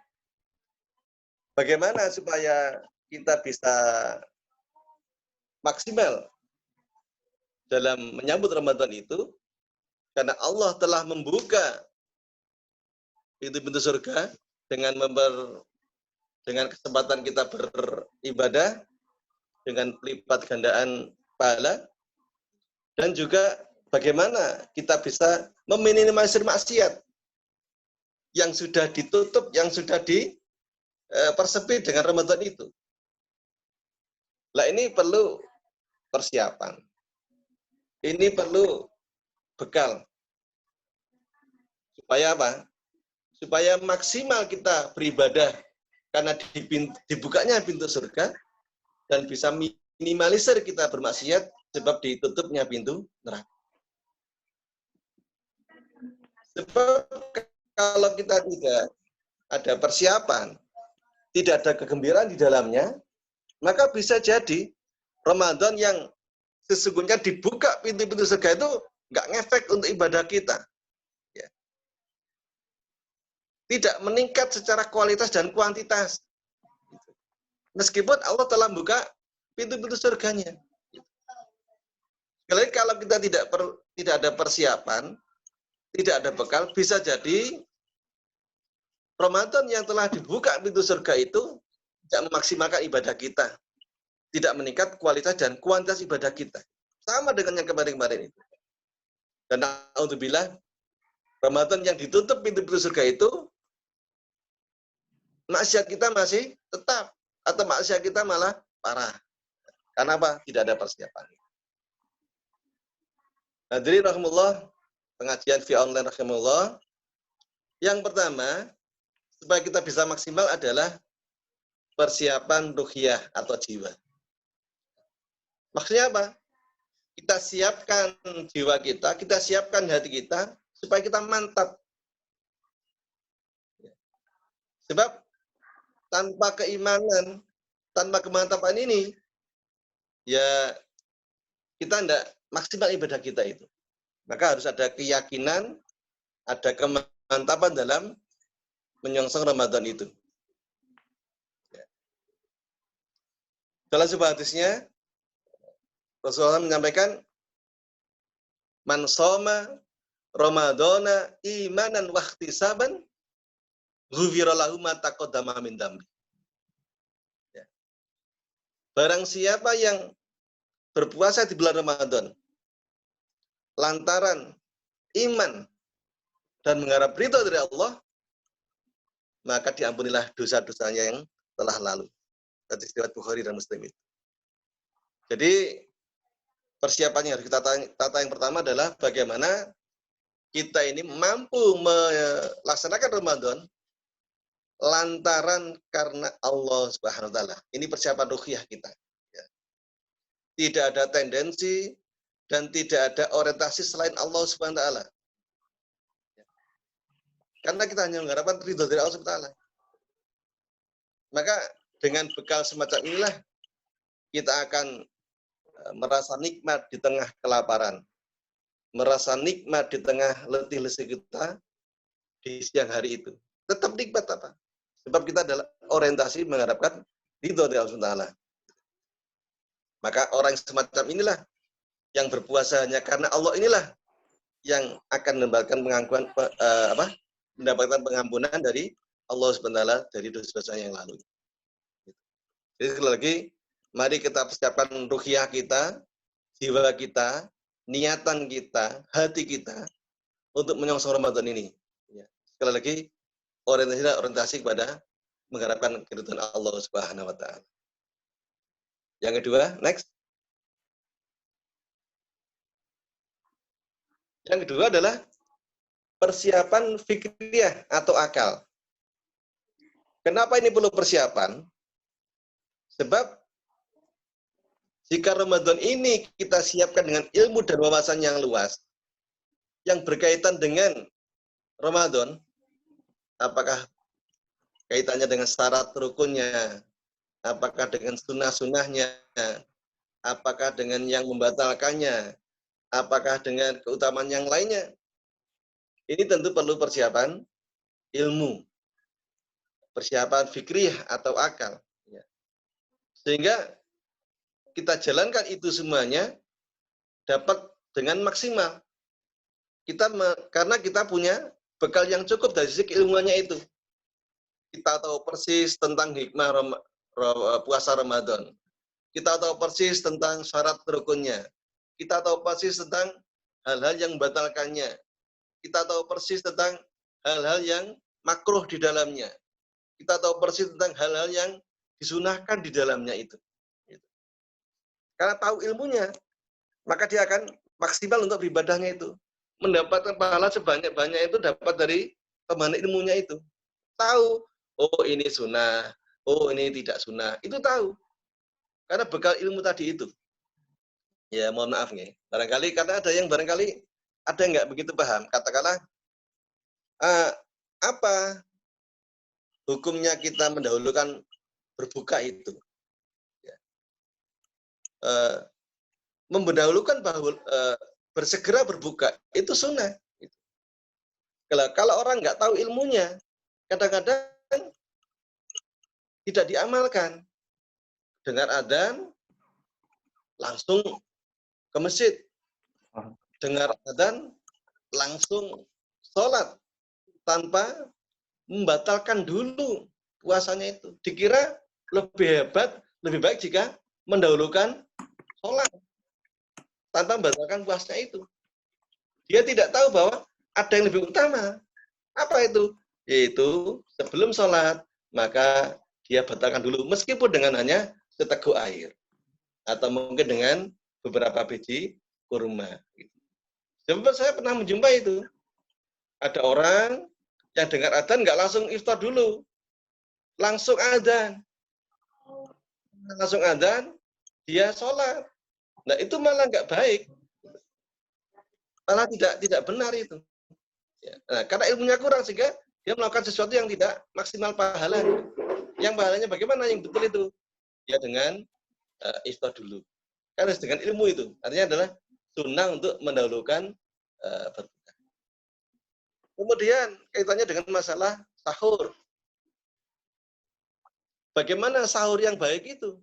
bagaimana supaya kita bisa maksimal dalam menyambut Ramadan itu? Karena Allah telah membuka pintu-pintu surga dengan kesempatan kita beribadah dengan lipat gandaan pahala, dan juga bagaimana kita bisa meminimalisir maksiat yang sudah ditutup, yang sudah dipersempit dengan Ramadan itu. Nah ini perlu persiapan. Ini perlu bekal. Supaya apa? Supaya maksimal kita beribadah karena dibukanya pintu surga, dan bisa minimalisir kita bermaksiat sebab ditutupnya pintu neraka. Sebab kalau kita tidak ada persiapan, tidak ada kegembiraan di dalamnya, maka bisa jadi Ramadan yang sesungguhnya dibuka pintu-pintu surga itu nggak ngefek untuk ibadah kita. Ya. Tidak meningkat secara kualitas dan kuantitas. Meskipun Allah telah membuka pintu-pintu surganya. Sekali kalau kita tidak ada persiapan, tidak ada bekal, bisa jadi Ramadan yang telah dibuka pintu surga itu tidak memaksimalkan ibadah kita. Tidak meningkat kualitas dan kuantitas ibadah kita. Sama dengan yang kemarin-kemarin itu. Dan alhamdulillah, Ramadan yang ditutup pintu-pintu surga itu, maksiat kita masih tetap. Atau maksiat kita malah parah. Karena apa? Tidak ada persiapan. Hadirin rahimahullah, pengajian via online rahimahullah. Yang pertama, supaya kita bisa maksimal adalah persiapan ruhiyah atau jiwa. Maksudnya apa? Kita siapkan jiwa kita siapkan hati kita, supaya kita mantap. Sebab tanpa keimanan, tanpa kemantapan ini, ya kita tidak maksimal ibadah kita itu. Maka harus ada keyakinan, ada kemantapan dalam menyongsong Ramadan itu. Dalam sebuah hadisnya, Rasulullah menyampaikan, man shoma Ramadana imanan wa ihtisaban ghufira lahu ma taqaddama min dzambi. Ya. Barang siapa yang berpuasa di bulan Ramadan lantaran iman dan mengharap ridho dari Allah, maka diampunilah dosa-dosanya yang telah lalu. Hadis riwayat Bukhari dan Muslim itu. Jadi persiapan yang harus kita tata yang pertama adalah bagaimana kita ini mampu melaksanakan Ramadan lantaran karena Allah Subhanahu wa taala. Ini persiapan ruhiyah kita. Ya. Tidak ada tendensi dan tidak ada orientasi selain Allah Subhanahu wa taala. Ya. Karena kita hanya mengharapkan ridho dari Allah Subhanahu wa taala. Maka dengan bekal semacam inilah kita akan merasa nikmat di tengah kelaparan, merasa nikmat di tengah letih lesu kita di siang hari itu. Tetap nikmat apa? Sebab kita adalah orientasi mengharapkan ridho dari Allah Subhanahu. Maka orang semacam inilah yang berpuasa hanya karena Allah inilah yang akan mendapatkan pengampunan dari Allah Subhanahu dari dosa-dosa yang lalu. Jadi sekali lagi, mari kita persiapkan ruhiyah kita, jiwa kita, niatan kita, hati kita untuk menyongsong Ramadan ini. Ya. Sekali lagi, orientasi kepada mengharapkan keridhaan Allah Subhanahu wa taala. Yang kedua, next. Yang kedua adalah persiapan fikriyah atau akal. Kenapa ini perlu persiapan? Sebab jika Ramadan ini kita siapkan dengan ilmu dan wawasan yang luas, yang berkaitan dengan Ramadan, apakah kaitannya dengan syarat rukunnya, apakah dengan sunnah-sunnahnya, apakah dengan yang membatalkannya, apakah dengan keutamaan yang lainnya, ini tentu perlu persiapan ilmu, persiapan fikrih atau akal. Sehingga kita jalankan itu semuanya dapat dengan maksimal. Karena kita punya bekal yang cukup dari sisi keilmuannya itu. Kita tahu persis tentang hikmah puasa Ramadan. Kita tahu persis tentang syarat rukunnya. Kita tahu persis tentang hal-hal yang membatalkannya. Kita tahu persis tentang hal-hal yang makruh di dalamnya. Kita tahu persis tentang hal-hal yang disunahkan di dalamnya itu. Karena tahu ilmunya, maka dia akan maksimal untuk beribadahnya itu. Mendapatkan pahala sebanyak-banyak itu dapat dari teman ilmunya itu. Tahu, oh ini sunnah, oh ini tidak sunnah. Itu tahu. Karena bekal ilmu tadi itu. Ya mohon maaf nih. Barangkali karena ada yang nggak begitu paham. Katakanlah, apa hukumnya kita mendahulukan berbuka itu? Mendahulukan bahwa bersegera berbuka itu sunnah. Kalau orang nggak tahu ilmunya, kadang-kadang tidak diamalkan. Dengar adzan, langsung ke masjid. Dengar adzan, langsung sholat tanpa membatalkan dulu puasanya itu. Dikira lebih hebat, lebih baik jika mendahulukan sholat tanpa membatalkan puasanya itu. Dia tidak tahu bahwa ada yang lebih utama. Apa itu? Yaitu sebelum sholat, maka dia batalkan dulu, meskipun dengan hanya seteguk air. Atau mungkin dengan beberapa biji kurma. Sebab saya pernah menjumpai itu. Ada orang yang dengar adzan nggak langsung iftar dulu. Langsung adzan. Langsung adzan, dia sholat. Nah itu malah nggak baik, malah tidak benar itu. Ya. Nah, karena ilmunya kurang sehingga dia melakukan sesuatu yang tidak maksimal pahalanya. Yang pahalanya bagaimana yang betul itu? Ya dengan iftar dulu. Karena dengan ilmu itu, artinya adalah sunnah untuk mendahulukan berbuka. Kemudian kaitannya dengan masalah sahur. Bagaimana sahur yang baik itu?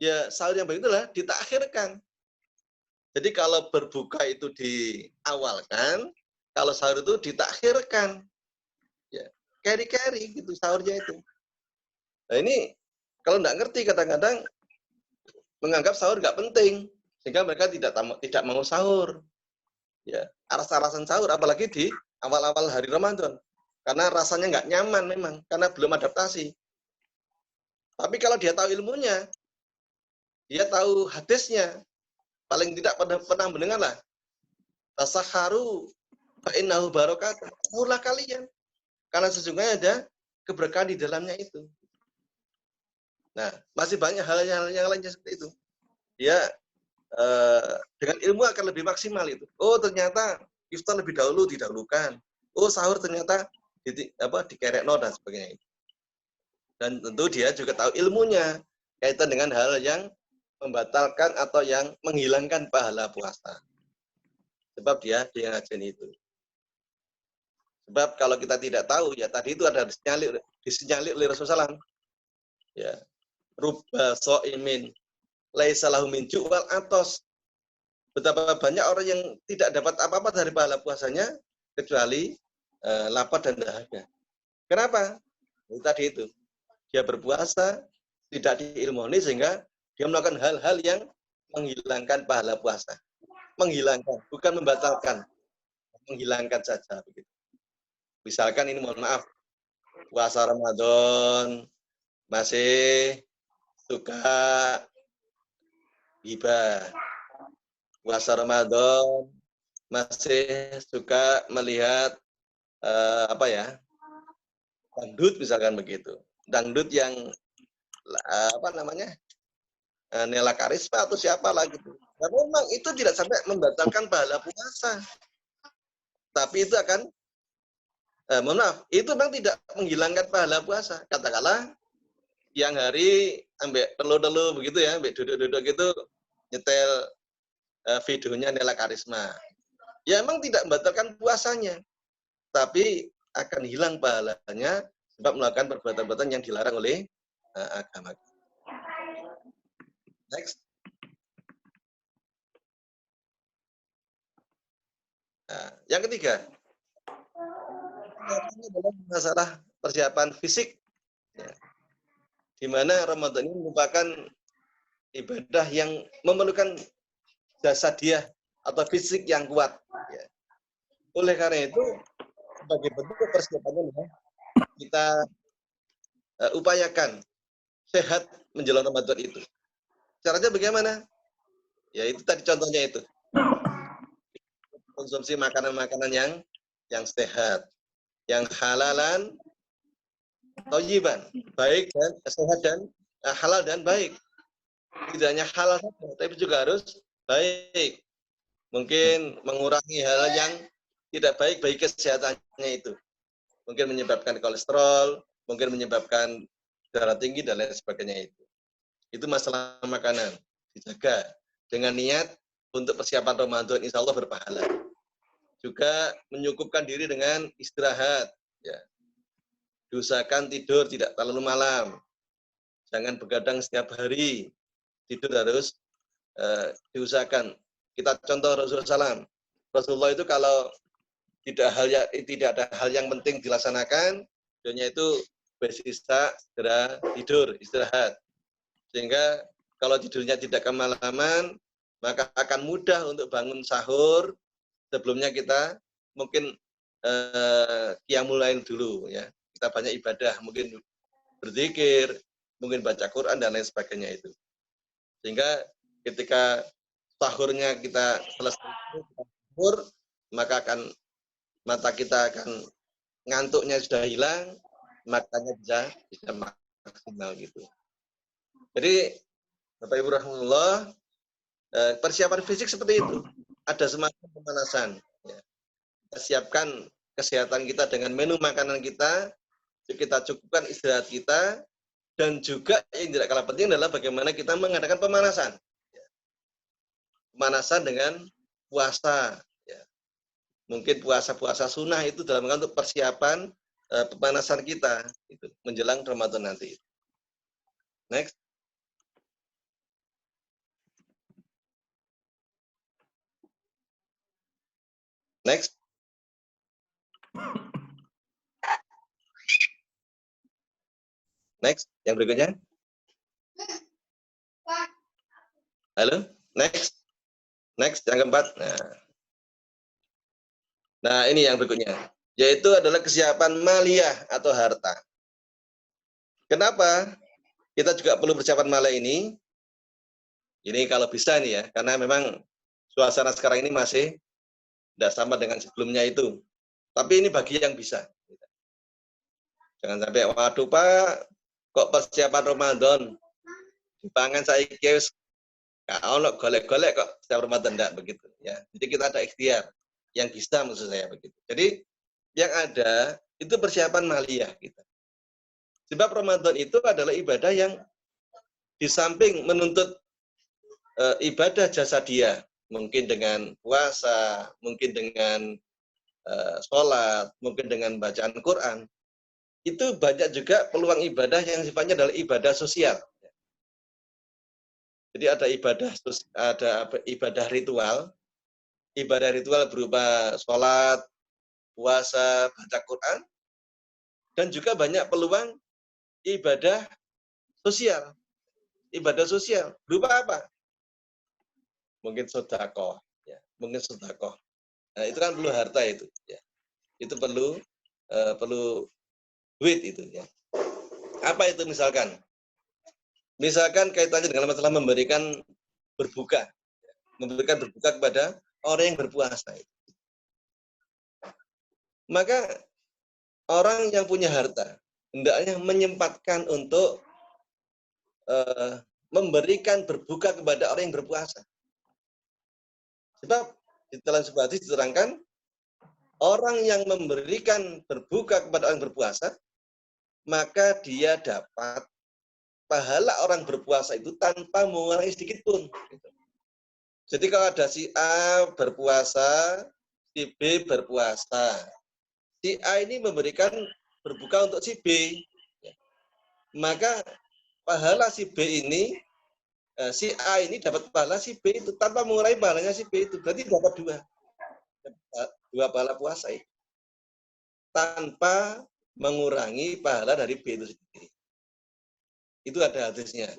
ya sahur yang baik itu adalah ditakhirkan. Jadi kalau berbuka itu diawalkan, kalau sahur itu ditakhirkan. Ya, carry gitu sahurnya itu. Nah ini kalau nggak ngerti kadang-kadang menganggap sahur nggak penting, sehingga mereka tidak mau sahur. Ya, alasan sahur apalagi di awal-awal hari Ramadan. Karena rasanya nggak nyaman memang, karena belum adaptasi. Tapi kalau dia tahu ilmunya, dia tahu hadisnya, paling tidak pernah mendengar lah. Tasakharu fa innahu barakatuh. Sahurlah kalian. Karena sesungguhnya ada keberkahan di dalamnya itu. Nah, masih banyak hal yang lainnya seperti itu. Dia dengan ilmu akan lebih maksimal itu. Oh, ternyata iftar lebih dahulu didahulukan. Oh, sahur ternyata dikerekno dan sebagainya. Dan tentu dia juga tahu ilmunya kaitan dengan hal yang membatalkan atau yang menghilangkan pahala puasa. Sebab dia ngajen itu. Sebab kalau kita tidak tahu, ya tadi itu ada disinyalir oleh Rasulullah SAW. Ya, rubba so'imin laisa lahu min ju'wal atos. Betapa banyak orang yang tidak dapat apa-apa dari pahala puasanya kecuali lapar dan dahaga. Kenapa? Tadi itu. Dia berpuasa tidak diilmoni sehingga dia melakukan hal-hal yang menghilangkan pahala puasa. Menghilangkan, bukan membatalkan. Menghilangkan saja begitu. Misalkan ini mohon maaf, puasa Ramadan masih suka hibah. Puasa Ramadan masih suka melihat dangdut misalkan begitu. Dangdut yang Nela Karisma atau siapa lah gitu. Nah, memang itu tidak sampai membatalkan pahala puasa. Tapi itu akan itu memang tidak menghilangkan pahala puasa. Katakanlah yang hari ambek telu-telu begitu ya, ambek duduk-duduk gitu nyetel videonya Nela Karisma. Ya emang tidak membatalkan puasanya. Tapi akan hilang pahalanya sebab melakukan perbuatan-perbuatan yang dilarang oleh agama. Next. Nah, yang ketiga, ini adalah masalah persiapan fisik. Ya. Di mana Ramadan ini merupakan ibadah yang memerlukan jasadiah atau fisik yang kuat. Ya. Oleh karena itu, sebagai bentuk persiapannya, kita upayakan sehat menjelang Ramadan itu. Caranya bagaimana? Ya itu tadi contohnya itu. Konsumsi makanan-makanan yang sehat, yang halalan, thayyiban, baik dan sehat dan halal dan baik. Tidak hanya halal saja, tapi juga harus baik. Mungkin mengurangi hal yang tidak baik bagi kesehatannya itu. Mungkin menyebabkan kolesterol, mungkin menyebabkan darah tinggi dan lain sebagainya itu. Itu masalah makanan. Dijaga dengan niat untuk persiapan Ramadan, insya Allah berpahala. Juga menyukupkan diri dengan istirahat. Ya. Diusahakan tidur tidak terlalu malam. Jangan begadang setiap hari. Tidur harus diusahakan. Kita contoh Rasulullah SAW. Rasulullah itu kalau tidak ada hal yang penting dilaksanakan, dunia itu bersisa segera tidur, istirahat. Sehingga kalau tidurnya tidak kemalaman, maka akan mudah untuk bangun sahur. Sebelumnya kita mungkin qiyamul lail dulu ya. Kita banyak ibadah, mungkin berzikir, mungkin baca Quran dan lain sebagainya itu. Sehingga ketika sahurnya kita selesai sahur, maka mata kita akan ngantuknya sudah hilang, makanya bisa maksimal gitu. Jadi Bapak Ibu rahimahullah, persiapan fisik seperti itu. Ada semacam pemanasan. Ya. Kita siapkan kesehatan kita dengan menu makanan kita cukupkan istirahat kita, dan juga yang tidak kalah penting adalah bagaimana kita mengadakan pemanasan. Ya. Pemanasan dengan puasa. Ya. Mungkin puasa-puasa sunnah itu dalam rangka untuk persiapan pemanasan kita itu menjelang Ramadan nanti. Next. Next. Next, yang berikutnya. Halo, next. Next, yang keempat. Nah, ini yang berikutnya. Yaitu adalah kesiapan maliyah atau harta. Kenapa kita juga perlu persiapan maliyah ini? Ini kalau bisa nih ya, karena memang suasana sekarang ini masih tidak sama dengan sebelumnya itu. Tapi ini bagi yang bisa. Jangan sampai, waduh Pak, kok persiapan Ramadan, dipangan saya kios, kalau golek-golek kok setiap Ramadan, enggak begitu. Ya. Jadi kita ada ikhtiar yang bisa maksud saya begitu. Jadi yang ada itu persiapan maliyah kita. Sebab Ramadan itu adalah ibadah yang di samping menuntut ibadah jasadiah, mungkin dengan puasa, mungkin dengan sholat, mungkin dengan bacaan Quran, itu banyak juga peluang ibadah yang sifatnya adalah ibadah sosial. Jadi ada ibadah ritual berupa sholat, puasa, baca Quran, dan juga banyak peluang ibadah sosial. Ibadah sosial berupa apa? Mungkin sedekah, ya. Mungkin sedekah. Nah, itu kan perlu harta itu, ya. Itu perlu duit itu, ya. Apa itu misalkan? Misalkan kaitannya dengan masalah memberikan berbuka kepada orang yang berpuasa. Maka orang yang punya harta hendaknya menyempatkan untuk memberikan berbuka kepada orang yang berpuasa. Sebab di dalam sebuah hadis diterangkan, orang yang memberikan berbuka kepada orang berpuasa, maka dia dapat pahala orang berpuasa itu tanpa mengurangi sedikit pun. Jadi kalau ada si A berpuasa, si B berpuasa, si A ini memberikan berbuka untuk si B, maka pahala si B ini, si A ini dapat pahala si B itu tanpa mengurangi pahalanya si B itu. Berarti dapat dua pahala puasa itu, tanpa mengurangi pahala dari B itu sendiri. Itu ada hadisnya.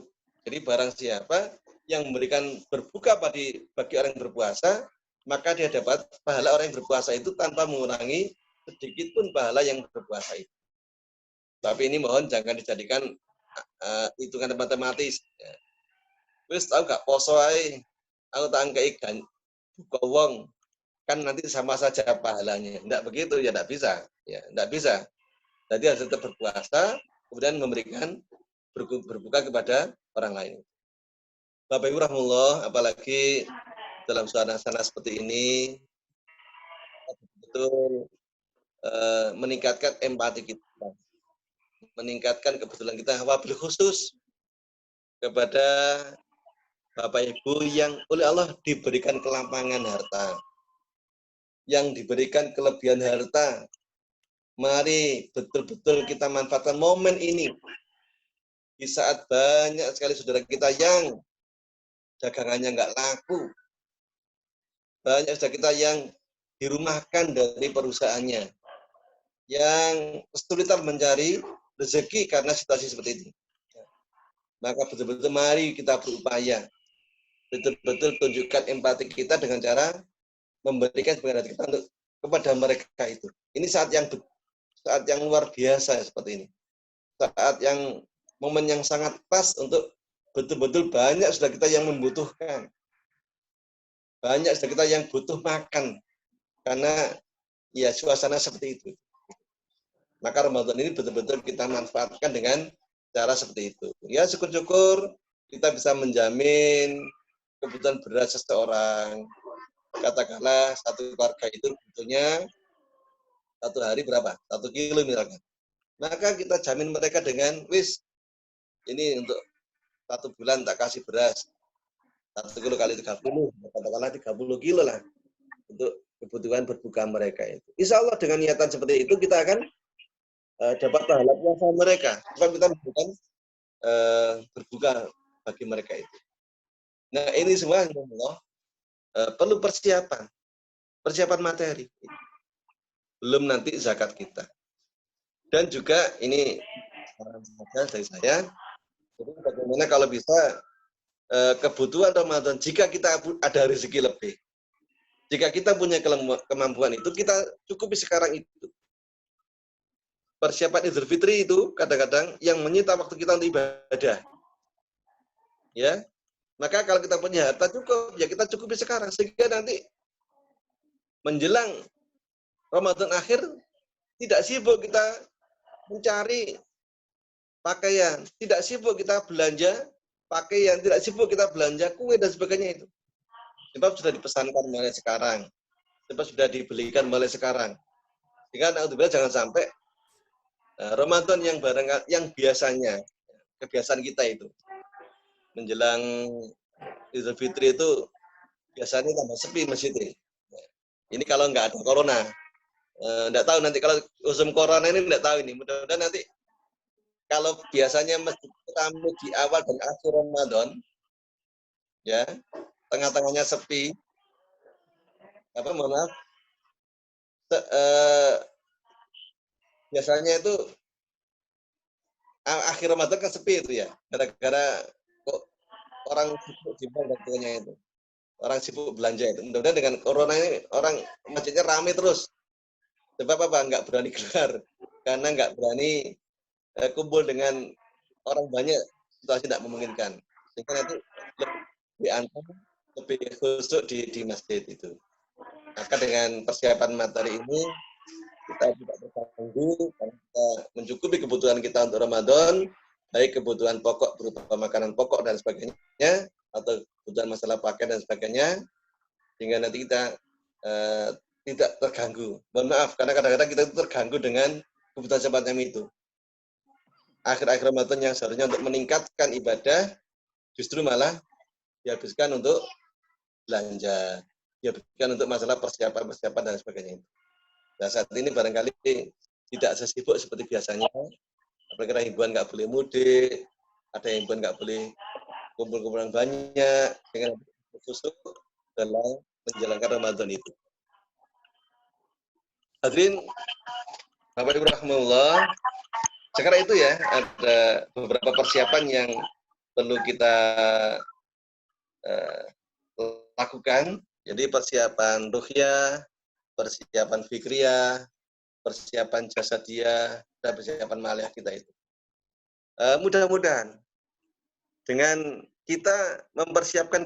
Jadi barang siapa yang memberikan berbuka bagi orang yang berpuasa, maka dia dapat pahala orang yang berpuasa itu tanpa mengurangi sedikit pun pahala yang berpuasa itu. Tapi ini mohon jangan dijadikan hitungan matematis. Wis tahu gak poso ae, aku tak angkai buka wong, kan nanti sama saja pahalanya. Enggak begitu, ya enggak bisa. Ya, enggak bisa. Jadi harus tetap berpuasa, kemudian memberikan berbuka kepada orang lain. Bapak Ibu rahimahullah, apalagi dalam suasana seperti ini, betul meningkatkan empati kita, meningkatkan kebetulan kita, wabil khusus kepada Bapak Ibu yang oleh Allah diberikan kelapangan harta, yang diberikan kelebihan harta. Mari betul-betul kita manfaatkan momen ini di saat banyak sekali saudara kita yang dagangannya nggak laku, banyak saudara kita yang dirumahkan dari perusahaannya, yang kesulitan mencari rezeki karena situasi seperti ini. Maka betul-betul mari kita berupaya, betul-betul tunjukkan empati kita dengan cara memberikan sebagian hati kita untuk kepada mereka itu. Ini saat yang luar biasa seperti ini. Saat yang momen yang sangat pas untuk betul-betul banyak saudara kita yang membutuhkan. Banyak saudara kita yang butuh makan karena ya suasana seperti itu. Maka Ramadan ini betul-betul kita manfaatkan dengan cara seperti itu. Ya syukur-syukur kita bisa menjamin kebutuhan beras seseorang. Katakanlah satu keluarga itu butuhnya satu hari berapa? 1 kilo misalkan. Maka kita jamin mereka dengan wis ini untuk 1 bulan tak kasih beras 1 kilo kali 30, katakanlah 30 kilo lah untuk kebutuhan berbuka mereka itu. Insya Allah dengan niatan seperti itu kita akan dapat pahala puasa mereka. Sebab kita memberikan berbuka bagi mereka itu. Nah ini semua Allah perlu persiapan. persiapan materi. Belum nanti zakat kita. Dan juga ini saran dari saya, jadi bagaimana kalau bisa kebutuhan Ramadan, jika kita ada rezeki lebih, jika kita punya kemampuan itu, kita cukupi sekarang itu. Persiapan Idul Fitri itu kadang-kadang yang menyita waktu kita untuk ibadah. Ya, maka kalau kita punya harta cukup, ya kita cukupi sekarang. Sehingga nanti menjelang Ramadan akhir, tidak sibuk kita mencari pakaian, tidak sibuk kita belanja pakaian, tidak sibuk kita belanja kue dan sebagainya itu. Sebab sudah dipesankan mulai sekarang, sebab sudah dibelikan mulai sekarang. Sehingga jangan sampai Ramadan yang biasanya kebiasaan kita itu menjelang Idul Fitri itu biasanya tambah sepi masjid. Ini kalau nggak ada corona, nggak tahu nanti kalau usum corona ini nggak tahu ini. Mudah-mudahan nanti kalau biasanya masjid ramai di awal dan akhir Ramadan, ya tengah-tengahnya sepi, mohon maaf, biasanya itu akhir Ramadan kan sepi itu ya, gara-gara kok orang sibuk di mal dan sebagainya itu, orang sibuk belanja itu. Mudah-mudahan dengan corona ini orang masjidnya ramai terus. Sebab apa? Nggak berani keluar, karena nggak berani kumpul dengan orang banyak, situasi tidak memungkinkan. Sehingga nanti lebih khusyuk di masjid itu. Maka dengan persiapan materi ini kita tidak terganggu, kita mencukupi kebutuhan kita untuk Ramadan, baik kebutuhan pokok berupa makanan pokok dan sebagainya, atau kebutuhan masalah pakaian dan sebagainya, sehingga nanti kita tidak terganggu. Mohon maaf, karena kadang-kadang kita itu terganggu dengan kebutuhan semacam itu. Akhir-akhir Ramadan yang seharusnya untuk meningkatkan ibadah, justru malah dihabiskan untuk belanja, dihabiskan untuk masalah persiapan dan sebagainya. Nah, saat ini barangkali tidak sesibuk seperti biasanya. Apalagi himbauan nggak boleh mudik, ada himbauan nggak boleh kumpul-kumpulan banyak, dengan khusus dalam menjalankan Ramadan itu. Hadirin, Bapak Ibu rahimahullah, sekarang itu ya ada beberapa persiapan yang perlu kita lakukan. Jadi persiapan ruhiyah, persiapan fikriyah, persiapan jasadiyah, dan persiapan maliyah kita itu. Mudah-mudahan dengan kita mempersiapkan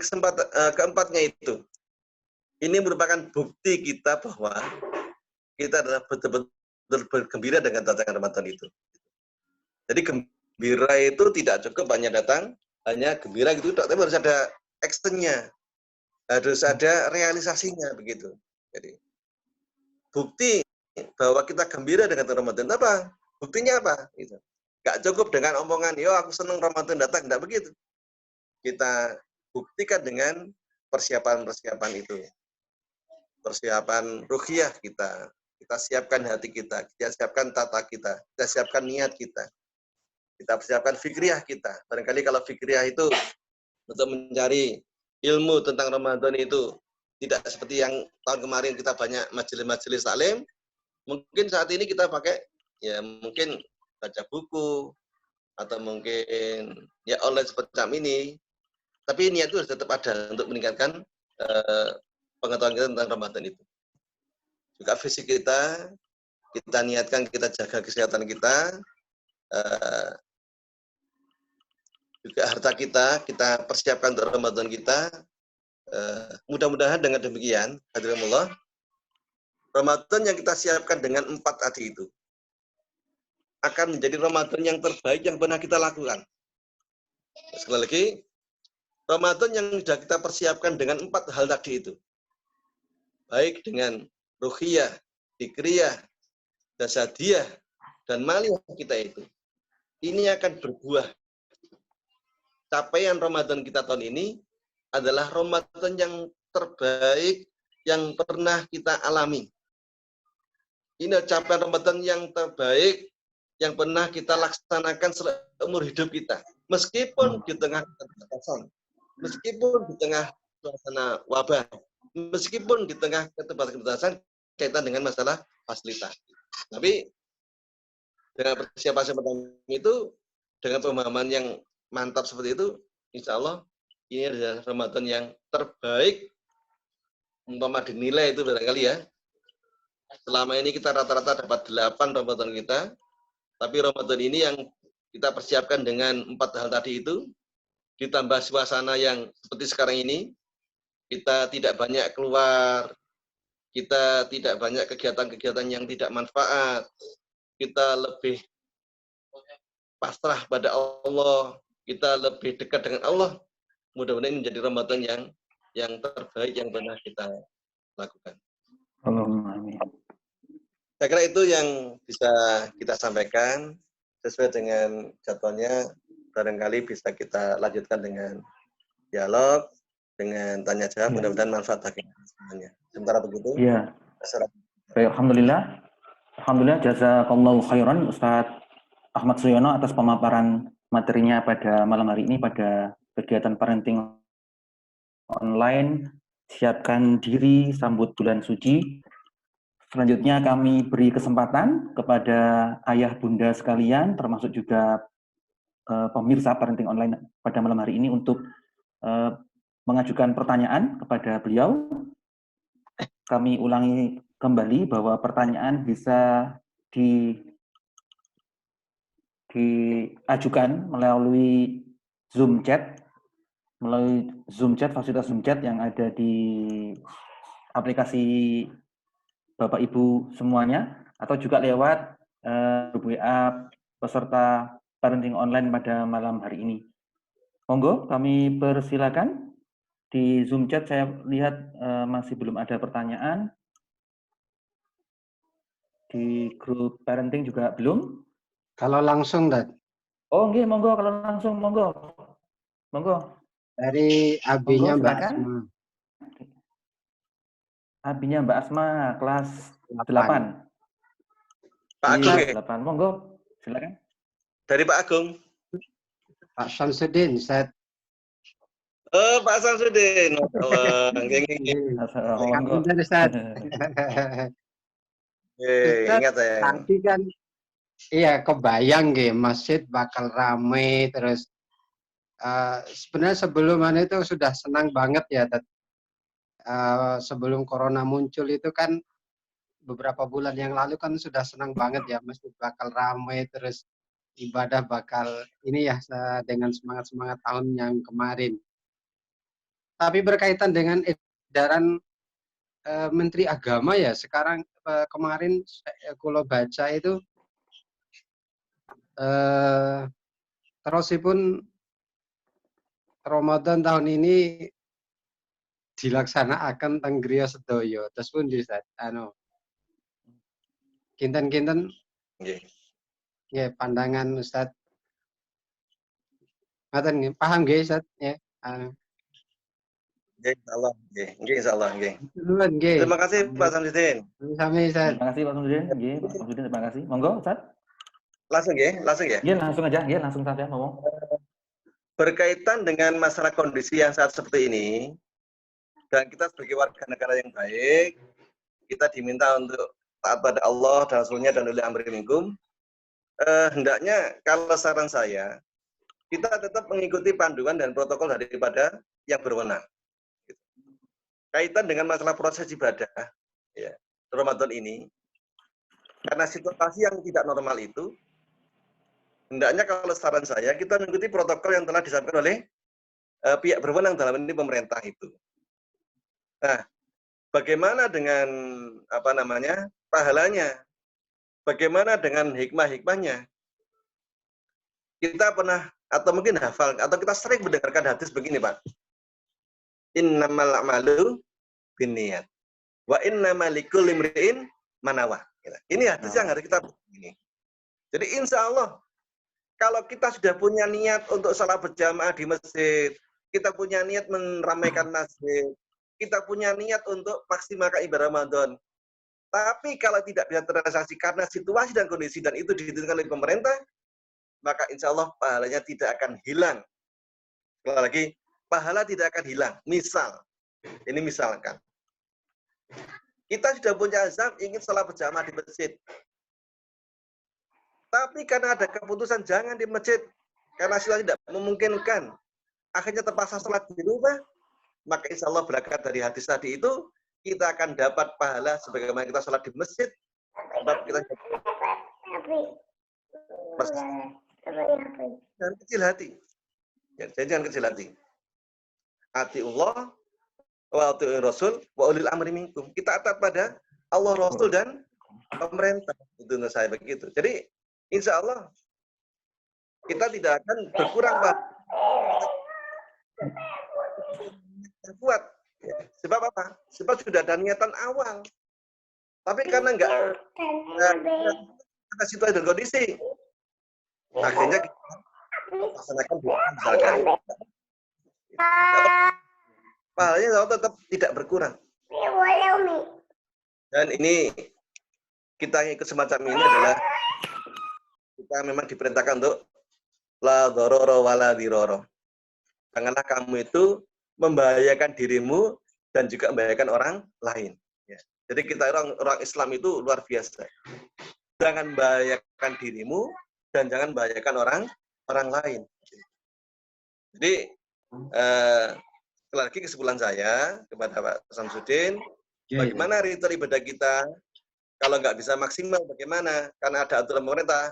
keempatnya itu, ini merupakan bukti kita bahwa kita adalah betul-betul bergembira dengan datangan Ramadan itu. Jadi gembira itu tidak cukup hanya datang, hanya gembira gitu, tapi harus ada actionnya, harus ada realisasinya begitu. Jadi bukti bahwa kita gembira dengan Ramadan apa? Buktinya apa? Gitu. Gak cukup dengan omongan, yo aku senang Ramadan datang, tidak begitu. Kita buktikan dengan persiapan-persiapan itu. Persiapan ruhiyah kita siapkan hati kita siapkan tata kita siapkan niat kita persiapkan fikriyah kita. Barangkali kalau fikriyah itu untuk mencari ilmu tentang Ramadan itu tidak seperti yang tahun kemarin kita banyak majelis-majelis taklim, mungkin saat ini kita pakai ya mungkin baca buku atau mungkin ya online semacam ini, tapi niat itu harus tetap ada untuk meningkatkan pengetahuan kita tentang Ramadan itu. Juga fisik kita niatkan, kita jaga kesehatan kita, juga harta kita persiapkan untuk Ramadan kita. Mudah-mudahan dengan demikian, hadirinullah, Ramadan yang kita siapkan dengan 4 tadi itu akan menjadi Ramadan yang terbaik yang pernah kita lakukan. Sekali lagi, Ramadan yang sudah kita persiapkan dengan 4 hal tadi itu, baik dengan ruhiyah, fikriyah, jasadiyah, dan maliyah kita itu, ini akan berbuah. Capaian Ramadan kita tahun ini adalah Ramadan yang terbaik yang pernah kita alami. Ini capaian Ramadan yang terbaik yang pernah kita laksanakan seumur hidup kita. Meskipun di tengah keterbatasan, meskipun di tengah suasana wabah, meskipun di tengah keterbatasan kaitan dengan masalah fasilitas. Tapi dengan persiapan seperti itu, dengan pemahaman yang mantap seperti itu, insya Allah ini adalah Ramadan yang terbaik, umpama dinilai itu barangkali ya. Selama ini kita rata-rata dapat 8 Ramadan kita, tapi Ramadan ini yang kita persiapkan dengan 4 hal tadi itu, ditambah suasana yang seperti sekarang ini, kita tidak banyak keluar, kita tidak banyak kegiatan-kegiatan yang tidak manfaat, kita lebih pasrah pada Allah, kita lebih dekat dengan Allah. Mudah-mudahan menjadi Ramadan yang terbaik yang pernah kita lakukan. Allahumma amin. Saya kira itu yang bisa kita sampaikan. Sesuai dengan jadwalnya, barangkali bisa kita lanjutkan dengan dialog, dengan tanya jawab, mudah-mudahan manfaat bagi semuanya. Sementara begitu. Iya. Baik, alhamdulillah. Alhamdulillah, jazakallahu khairan Ustadz Ahmad Suyono atas pemaparan materinya pada malam hari ini pada kegiatan parenting online. Siapkan diri sambut bulan suci. Selanjutnya kami beri kesempatan kepada ayah bunda sekalian, termasuk juga pemirsa parenting online pada malam hari ini untuk mengajukan pertanyaan kepada beliau. Kami ulangi kembali bahwa pertanyaan bisa diajukan melalui Zoom chat, fasilitas Zoom chat yang ada di aplikasi Bapak Ibu semuanya, atau juga lewat WA peserta parenting online pada malam hari ini. Monggo, kami persilakan. Di Zoom chat saya lihat masih belum ada pertanyaan. Di grup parenting juga belum. Kalau langsung, Dad. Oh, nggih, monggo kalau langsung, monggo. Monggo. Dari AB-nya Mbak Asma. AB-nya Mbak Asma, kelas 8. Pak Agung, ya? 8. Monggo, silakan. Dari Pak Agung. Pak Syamsuddin, Ustaz. Oh, Pak Syamsuddin. Monggo. Ustaz. Ingat ya. Tadi kan, iya kebayang nggih, masjid bakal rame, terus sebenarnya sebelum itu sudah senang banget ya, sebelum corona muncul itu kan beberapa bulan yang lalu kan sudah senang banget ya, masjid bakal rame, terus ibadah bakal ini ya dengan semangat-semangat tahun yang kemarin. Tapi berkaitan dengan edaran Menteri Agama ya, sekarang kemarin kalau baca itu terusipun Ramadan tahun ini dilaksanakan teng griya sedaya. Terus pun di kinten-kinten nggih pandangan Ustaz. Ngaten nggih, paham nggih Ustaz ya. Nggih, insyaallah nggih. Nggih, insyaallah nggih. Nggih. Terima kasih Pak Syamsuddin. Sami Ustaz. Terima kasih Pak Syamsuddin. Nggih, Pak Syamsuddin terima kasih. Monggo, Ustaz. Langsung ya, langsung ya. Nggih, langsung aja, nggih, langsung saja ngomong. Berkaitan dengan masalah kondisi yang saat seperti ini, dan kita sebagai warga negara yang baik, kita diminta untuk taat pada Allah dan Rasulnya dan ulil amri minkum. Hendaknya kalau saran saya, kita tetap mengikuti panduan dan protokol daripada yang berwenang. Kaitan dengan masalah proses ibadah, ya, Ramadan ini, karena situasi yang tidak normal itu, hendaknya kalau saran saya, kita mengikuti protokol yang telah disampaikan oleh pihak berwenang dalam ini pemerintah itu. Nah, bagaimana dengan pahalanya? Bagaimana dengan hikmah-hikmahnya? Kita pernah atau mungkin hafal atau kita sering mendengarkan hadis begini, Pak. Innamal a'malu binniyat wa innamal likulli imri'in ma nawah. Ini hadis yang harus kita ini. Jadi insya Allah kalau kita sudah punya niat untuk salat berjamaah di masjid, kita punya niat meramaikan masjid, kita punya niat untuk maksimalkan ibadah Ramadan. Tapi kalau tidak bisa terrealisasi karena situasi dan kondisi dan itu ditentukan oleh pemerintah, maka insya Allah pahalanya tidak akan hilang. Sekali lagi, pahala tidak akan hilang. Misal, ini misalkan, Kita sudah punya azam ingin sholat berjamaah di masjid. Tapi karena ada keputusan jangan di masjid, karena situasi tidak memungkinkan, akhirnya terpaksa sholat di rumah, maka insya Allah berangkat dari hadis tadi itu, kita akan dapat pahala sebagaimana kita sholat di masjid, sebab kita jangan kecil hati. Ya, jangan kecil hati. Atiullah wa atiur Rasul wa ulil amri minkum. Kita taat pada Allah, Rasul, dan pemerintah. Itu menurut saya begitu. Jadi insya Allah kita tidak akan berkurang Pak. Kuat. Ya. Sebab apa? Sebab sudah ada niatan awal. Tapi karena enggak ada situasi dan kondisi, akhirnya kita laksanakan misalkan pahalanya tetap tidak berkurang. Dan ini kita yang ikut semacam ini adalah kita memang diperintahkan untuk la dororo wala diroro. Janganlah kamu itu membahayakan dirimu dan juga membahayakan orang lain. Ya. Jadi kita orang Islam itu luar biasa. Jangan membahayakan dirimu dan jangan membahayakan orang lain. Jadi sekali lagi kesimpulan saya kepada Pak Samsudin, bagaimana ritual ibadah kita kalau nggak bisa maksimal bagaimana? Karena ada aturan pemerintah,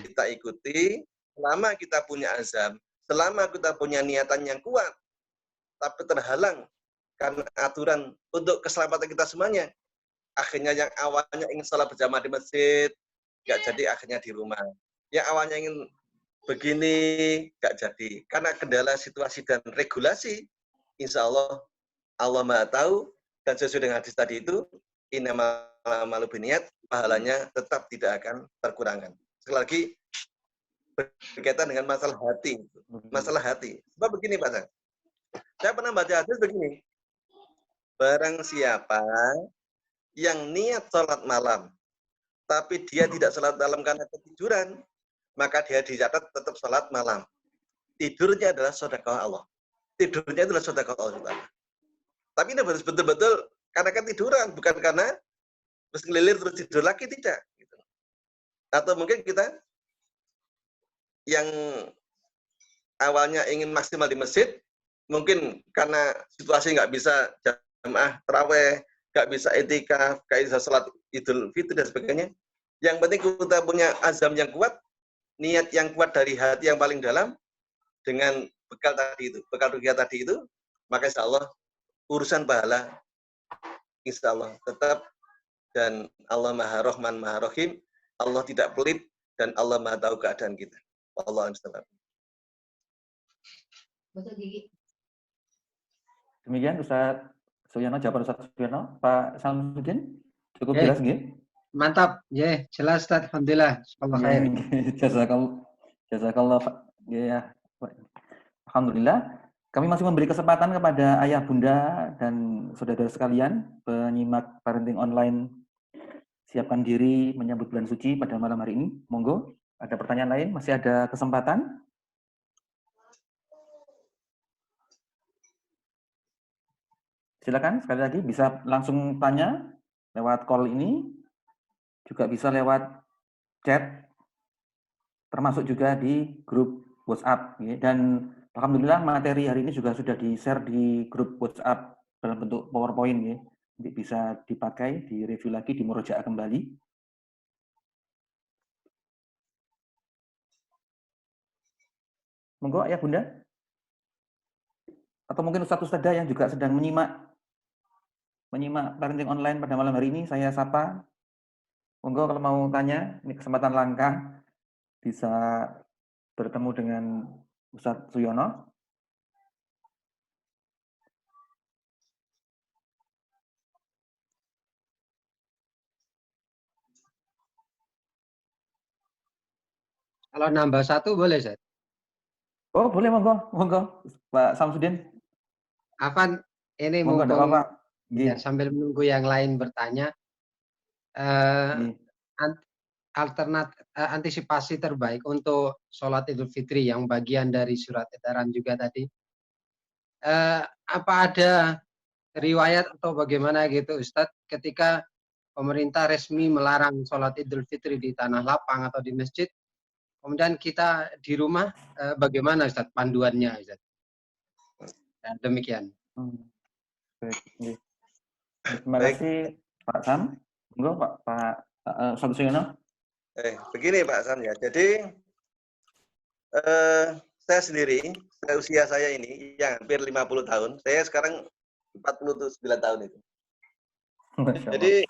kita ikuti selama kita punya azam, selama kita punya niatan yang kuat, tapi terhalang karena aturan untuk keselamatan kita semuanya. Akhirnya yang awalnya ingin sholat berjamaah di masjid, nggak jadi akhirnya di rumah. Yang awalnya ingin begini, nggak jadi. Karena kendala situasi dan regulasi, insya Allah, Allah Maha tahu, dan sesuai dengan hadis tadi itu, innamal a'malu binniyat, pahalanya tetap tidak akan terkurangkan. Sekali lagi, berkaitan dengan masalah hati. Masalah hati. Sebab begini Pak Sang. Saya pernah baca hadis begini. Barang siapa yang niat sholat malam, tapi dia tidak sholat malam karena ketiduran, maka dia dicatat tetap sholat malam. Tidurnya adalah sedekah Allah. Tidurnya adalah sedekah Allah. Tapi ini harus betul-betul karena ketiduran, bukan karena terus ngelilir terus tidur lagi, tidak. Atau mungkin kita yang awalnya ingin maksimal di masjid, mungkin karena situasi nggak bisa jamaah taraweh, nggak bisa i'tikaf, nggak bisa sholat Idul Fitri dan sebagainya. Yang penting kita punya azam yang kuat, niat yang kuat dari hati yang paling dalam, dengan bekal tadi itu, bekal ruqyah tadi itu, maka insya Allah urusan pahala insya Allah tetap, dan Allah Maha Rahman Maha Rahim, Allah tidak pelit, dan Allah Maha tahu keadaan kita. Allah Alhamdulillah. Demikian Ustaz Suyono, jawaban Ustaz Suyono. Pak Samsudin, cukup jelas nggih? Mantap, jelas Ustaz. Alhamdulillah. Jazakallah. Ya. Alhamdulillah. Kami masih memberi kesempatan kepada ayah, bunda, dan saudara sekalian penyimak parenting online. Siapkan diri menyambut bulan suci pada malam hari ini. Monggo, ada pertanyaan lain? Masih ada kesempatan? Silakan, sekali lagi bisa langsung tanya lewat call ini, juga bisa lewat chat, termasuk juga di grup WhatsApp. Dan alhamdulillah materi hari ini juga sudah di-share di grup WhatsApp dalam bentuk PowerPoint, ya. Bisa dipakai, direview lagi, dimurojaah kembali. Monggo ayah bunda, atau mungkin ustadz-ustadzah yang juga sedang menyimak parenting online pada malam hari ini, saya sapa. Monggo kalau mau tanya, ini kesempatan langka bisa bertemu dengan Ustadz Suyono. Kalau nambah satu boleh, Ustaz? Oh, boleh, monggo. Pak Samsudin. Afan, ini monggo, mumpung ya, sambil menunggu yang lain bertanya, antisipasi terbaik untuk sholat Idul Fitri yang bagian dari surat edaran juga tadi. Apa ada riwayat atau bagaimana gitu Ustadz, ketika pemerintah resmi melarang sholat Idul Fitri di tanah lapang atau di masjid, kemudian kita di rumah bagaimana Ustadz panduannya Ustadz? Ya, demikian. Baik. Terima kasih Pak Sam. Enggak Pak Ustadz Suyono. Begini Pak Sam ya. Jadi saya sendiri, usia saya ini yang hampir 50 tahun, saya sekarang 49 tahun itu. Jadi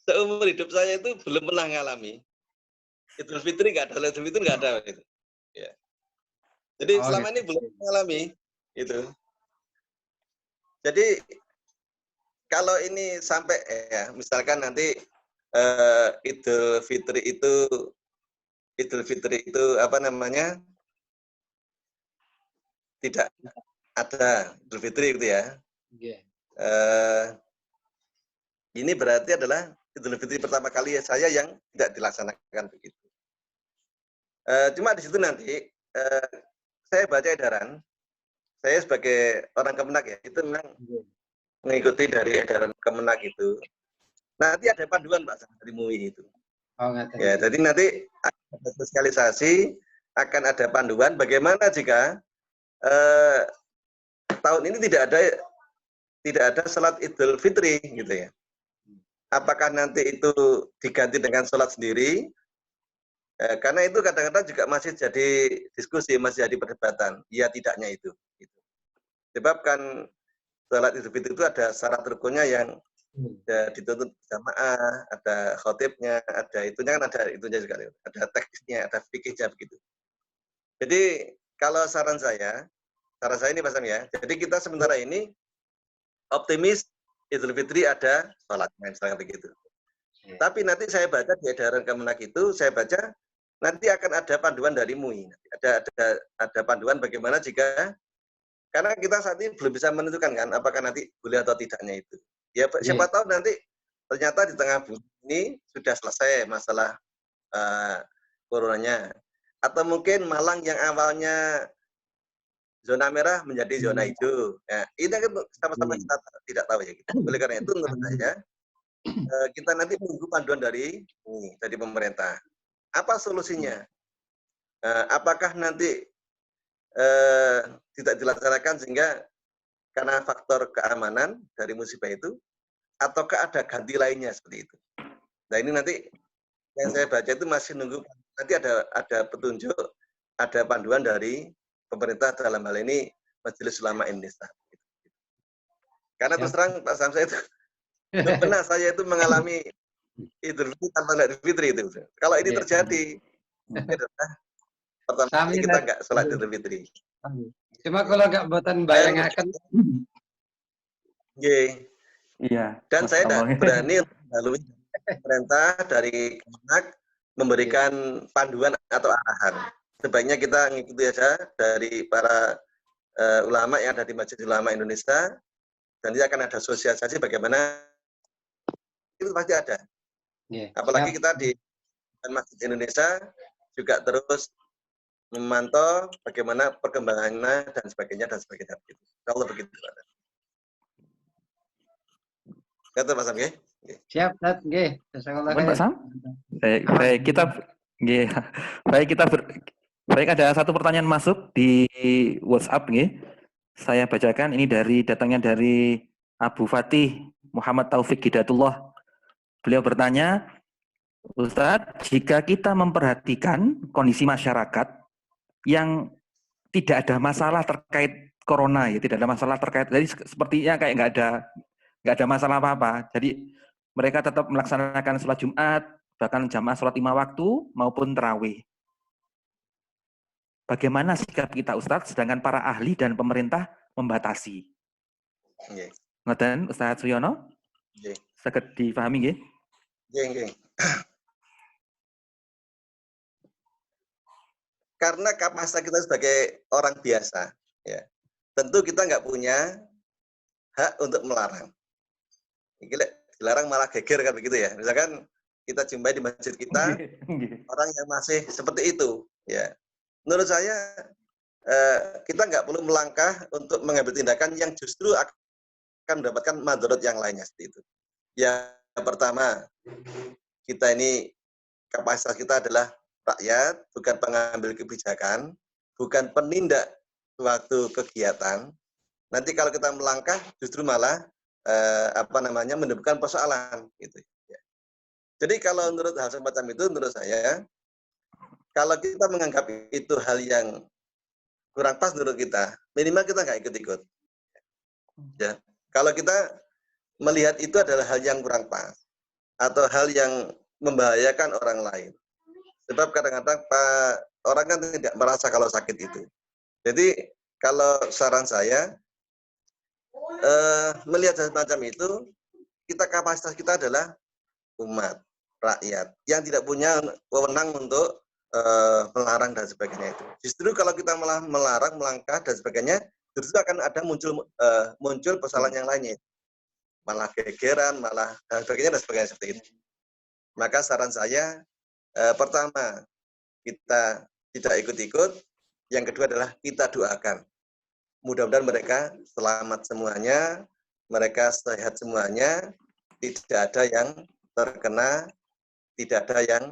seumur hidup saya itu belum pernah ngalami Idul Fitri nggak ada, Idul Fitri nggak ada gitu. Ya. Jadi selama ini belum mengalami itu. Jadi kalau ini sampai ya misalkan nanti Idul Fitri itu apa namanya tidak ada Idul Fitri gitu ya. Ini berarti adalah Idul Fitri pertama kali saya yang tidak dilaksanakan begitu. Cuma di situ nanti saya baca edaran, saya sebagai orang Kemenak ya, itu memang mengikuti dari edaran Kemenak itu. Nanti ada panduan Pak dari MUI itu. Ya, jadi nanti ada sosialisasi, akan ada panduan bagaimana jika tahun ini tidak ada salat Idul Fitri gitu ya. Apakah nanti itu diganti dengan sholat sendiri? Karena itu kadang-kadang juga masih jadi diskusi, masih jadi perdebatan. Iya tidaknya itu. Sebab kan sholat Idul Fitri itu ada syarat rukunnya yang dituntut jamaah, ada khotibnya, ada itunya kan ada itunya juga, ada teknisnya, ada fikihnya begitu. Jadi kalau saran saya ini Pak Sam ya. Jadi kita sementara ini optimis Idul Fitri ada sholatnya, misalnya begitu. Tapi nanti saya baca di edaran Kemenak itu, saya baca nanti akan ada panduan dari MUI. Ada panduan bagaimana jika, karena kita saat ini belum bisa menentukan kan, apakah nanti boleh atau tidaknya itu. Ya siapa tahu nanti ternyata di tengah bulan ini sudah selesai masalah coronanya. Atau mungkin Malang yang awalnya zona merah menjadi zona hijau. Ya, ini kan sama-sama kita tidak tahu ya. Gitu. Oleh karena itu menurut saya kita nanti menunggu panduan dari pemerintah. Apa solusinya? Apakah nanti tidak dilaksanakan sehingga karena faktor keamanan dari musibah itu, ataukah ada ganti lainnya seperti itu? Nah ini nanti yang saya baca itu masih nunggu nanti ada petunjuk, ada panduan dari pemerintah dalam hal ini Majelis Ulama Indonesia. Karena terus terang Pak Sam, saya itu belum pernah saya itu mengalami Idul Fitri tanpa Idul Fitri itu. Kalau ini terjadi, pertama kali kita nggak sholat Idul Fitri. Cuma kalau nggak buatan bayangaken. Iya. Dan saya tidak berani melalui pemerintah dari Kemenak memberikan panduan atau arahan. Sebaiknya kita mengikuti aja dari para ulama yang ada di Majelis Ulama Indonesia, dan dia akan ada sosialisasi bagaimana itu pasti ada. Apalagi kita di Masjid Indonesia juga terus memantau bagaimana perkembangannya dan sebagainya. Kalau begitu. Kata Pak Sam, nggih? Siap, nggih. Pak Sam? Baik, ada satu pertanyaan masuk di WhatsApp nggih. Saya bacakan, ini datangnya dari Abu Fatih Muhammad Taufik Hidatullah. Beliau bertanya, Ustadz, jika kita memperhatikan kondisi masyarakat yang tidak ada masalah terkait corona, ya tidak ada masalah terkait, jadi sepertinya kayak nggak ada masalah apa-apa. Jadi mereka tetap melaksanakan sholat Jumat, bahkan jamaah sholat 5 waktu maupun tarawih. Bagaimana sikap kita Ustadz, sedangkan para ahli dan pemerintah membatasi? Ngoten Ustadz Suyono? Saged dipahami nggih? Nggih. Karena kapasitas kita sebagai orang biasa, ya, tentu kita nggak punya hak untuk melarang. Dilarang malah geger kan begitu ya. Misalkan kita jumpai di masjid kita orang yang masih seperti itu, ya. Menurut saya kita nggak perlu melangkah untuk mengambil tindakan yang justru akan mendapatkan madarat yang lainnya seperti itu. Yang pertama, kita ini kapasitas kita adalah rakyat, bukan pengambil kebijakan, bukan penindak suatu kegiatan. Nanti kalau kita melangkah, justru malah menimbulkan persoalan. Gitu. Jadi kalau menurut hal semacam itu, menurut saya, kalau kita menganggap itu hal yang kurang pas menurut kita, minimal kita nggak ikut-ikut. Ya. Kalau kita melihat itu adalah hal yang kurang pas, atau hal yang membahayakan orang lain. Sebab kadang-kadang orang kan tidak merasa kalau sakit itu. Jadi kalau saran saya, melihat semacam itu, kapasitas kita adalah umat, rakyat, yang tidak punya wewenang untuk melarang dan sebagainya itu. Justru kalau kita malah melarang, melangkah dan sebagainya, justru akan ada muncul persoalan yang lainnya. Malah gegeran, malah dan sebagainya seperti itu. Maka saran saya, pertama, kita tidak ikut-ikut. Yang kedua adalah kita doakan. Mudah-mudahan mereka selamat semuanya, mereka sehat semuanya, tidak ada yang terkena, tidak ada yang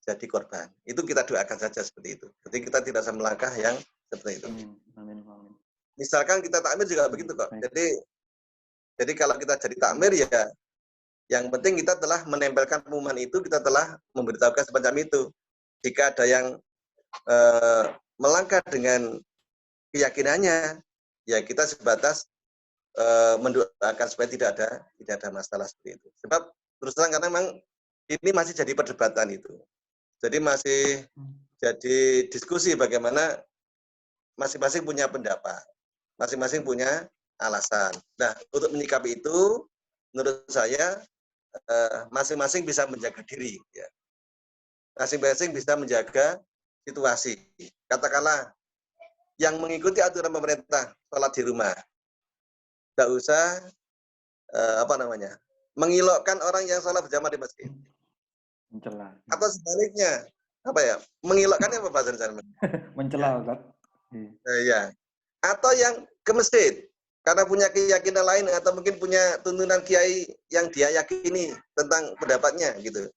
jadi korban. Itu kita doakan saja seperti itu. Jadi kita tidak usah melangkah yang seperti itu. Misalkan kita takmir juga begitu kok. Jadi kalau kita jadi takmir ya, yang penting kita telah menempelkan pengumuman itu, kita telah memberitahukan semacam itu. Jika ada yang melangkah dengan keyakinannya, ya kita sebatas mendoakan supaya tidak ada masalah seperti itu. Sebab terus terang karena memang ini masih jadi perdebatan itu. Jadi masih jadi diskusi bagaimana masing-masing punya pendapat, masing-masing punya alasan. Nah, untuk menyikapi itu, menurut saya masing-masing bisa menjaga diri. Ya. Masing-masing bisa menjaga situasi. Katakanlah, yang mengikuti aturan pemerintah, sholat di rumah. Tidak usah, mengilokkan orang yang sholat berjamaah di masjid. Mencela. Atau sebaliknya, mengilokkannya apa bahasa Indonesia? Mencela, Ustaz. Ya. Atau yang ke masjid, karena punya keyakinan lain, atau mungkin punya tuntunan kiai yang dia yakini tentang pendapatnya, gitu.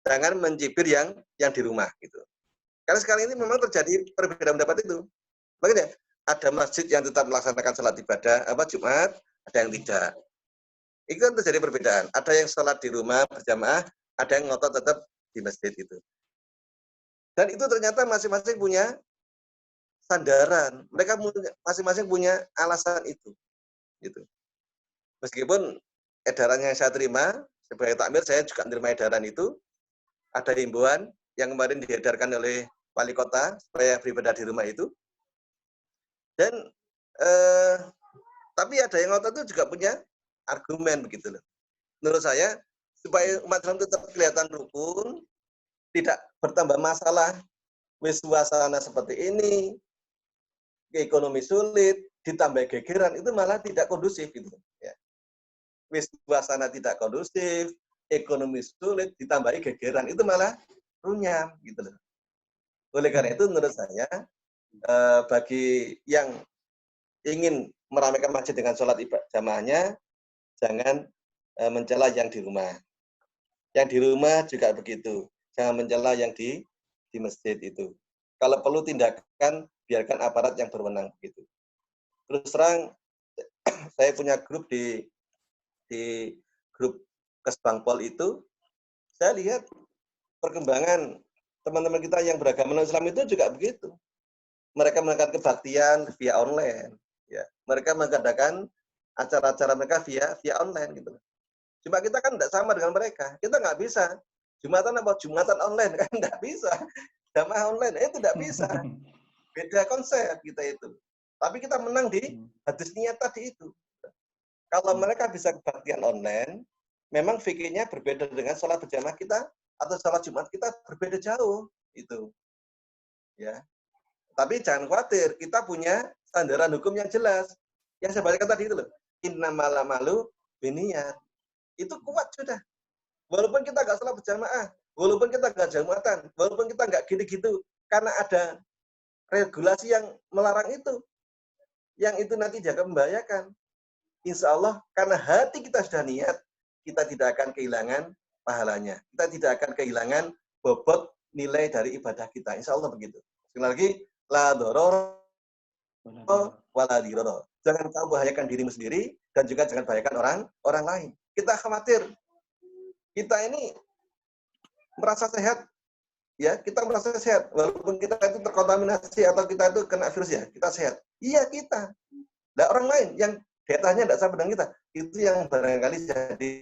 Jangan mencibir yang di rumah, gitu. Karena sekarang ini memang terjadi perbedaan pendapat itu. Makanya ada masjid yang tetap melaksanakan sholat ibadah, Jumat, ada yang tidak. Itu kan terjadi perbedaan. Ada yang sholat di rumah berjamaah, ada yang ngotot tetap di masjid itu. Dan itu ternyata masing-masing punya sandaran. Mereka masing-masing punya alasan itu. Gitu. Meskipun edaran yang saya terima, sebagai takmir saya juga menerima edaran itu. Ada himbauan yang kemarin diedarkan oleh wali kota supaya beribadah di rumah itu. Dan tapi ada yang ngotot itu juga punya argumen begitu loh. Menurut saya supaya umat Islam tetap kelihatan rukun, tidak bertambah masalah, suasana seperti ini, ekonomi sulit, ditambah gegeran, itu malah tidak kondusif gitu. Ya. Suasana tidak kondusif, ekonomi sulit, ditambahi gegeran, itu malah runyam gitu loh. Oleh karena itu menurut saya bagi yang ingin meramaikan masjid dengan sholat jamaahnya, jangan mencela yang di rumah. Yang di rumah juga begitu. Jangan mencela yang di masjid itu. Kalau perlu tindakan, biarkan aparat yang berwenang begitu. Terus terang, saya punya grup di grup Kesbangpol itu, saya lihat perkembangan teman-teman kita yang beragama non-Islam itu juga begitu. Mereka melakukan kebaktian via online. Ya. Mereka mengadakan acara-acara mereka via online gitu. Cuma kita kan tidak sama dengan mereka. Kita nggak bisa. Jumatan online kan nggak bisa. Jamaah online itu tidak bisa. Beda konsep kita itu. Tapi kita menang di hadis niat tadi itu. Kalau mereka bisa kebaktian online, memang fikirnya berbeda dengan sholat berjamaah kita atau sholat Jumat kita berbeda jauh itu. Ya. Tapi jangan khawatir, kita punya sandaran hukum yang jelas. Yang saya bacakan tadi itu loh. Innamal a'malu binniyat. Itu kuat sudah. Walaupun kita nggak sholat berjamaah, walaupun kita nggak jumatan, walaupun kita nggak gitu-gitu, karena ada regulasi yang melarang itu, yang itu nanti jaga membahayakan. Insya Allah, karena hati kita sudah niat, kita tidak akan kehilangan pahalanya. Kita tidak akan kehilangan bobot nilai dari ibadah kita. Insya Allah begitu. Sekali lagi, la doror wala diror. Jangan kau bahayakan dirimu sendiri dan juga jangan bahayakan orang lain. Kita khawatir. Kita ini merasa sehat, ya kita merasa sehat. Walaupun kita itu terkontaminasi atau kita itu kena virus ya, kita sehat. Iya kita. Nah, orang lain yang datanya tidak sama dengan kita, itu yang barangkali jadi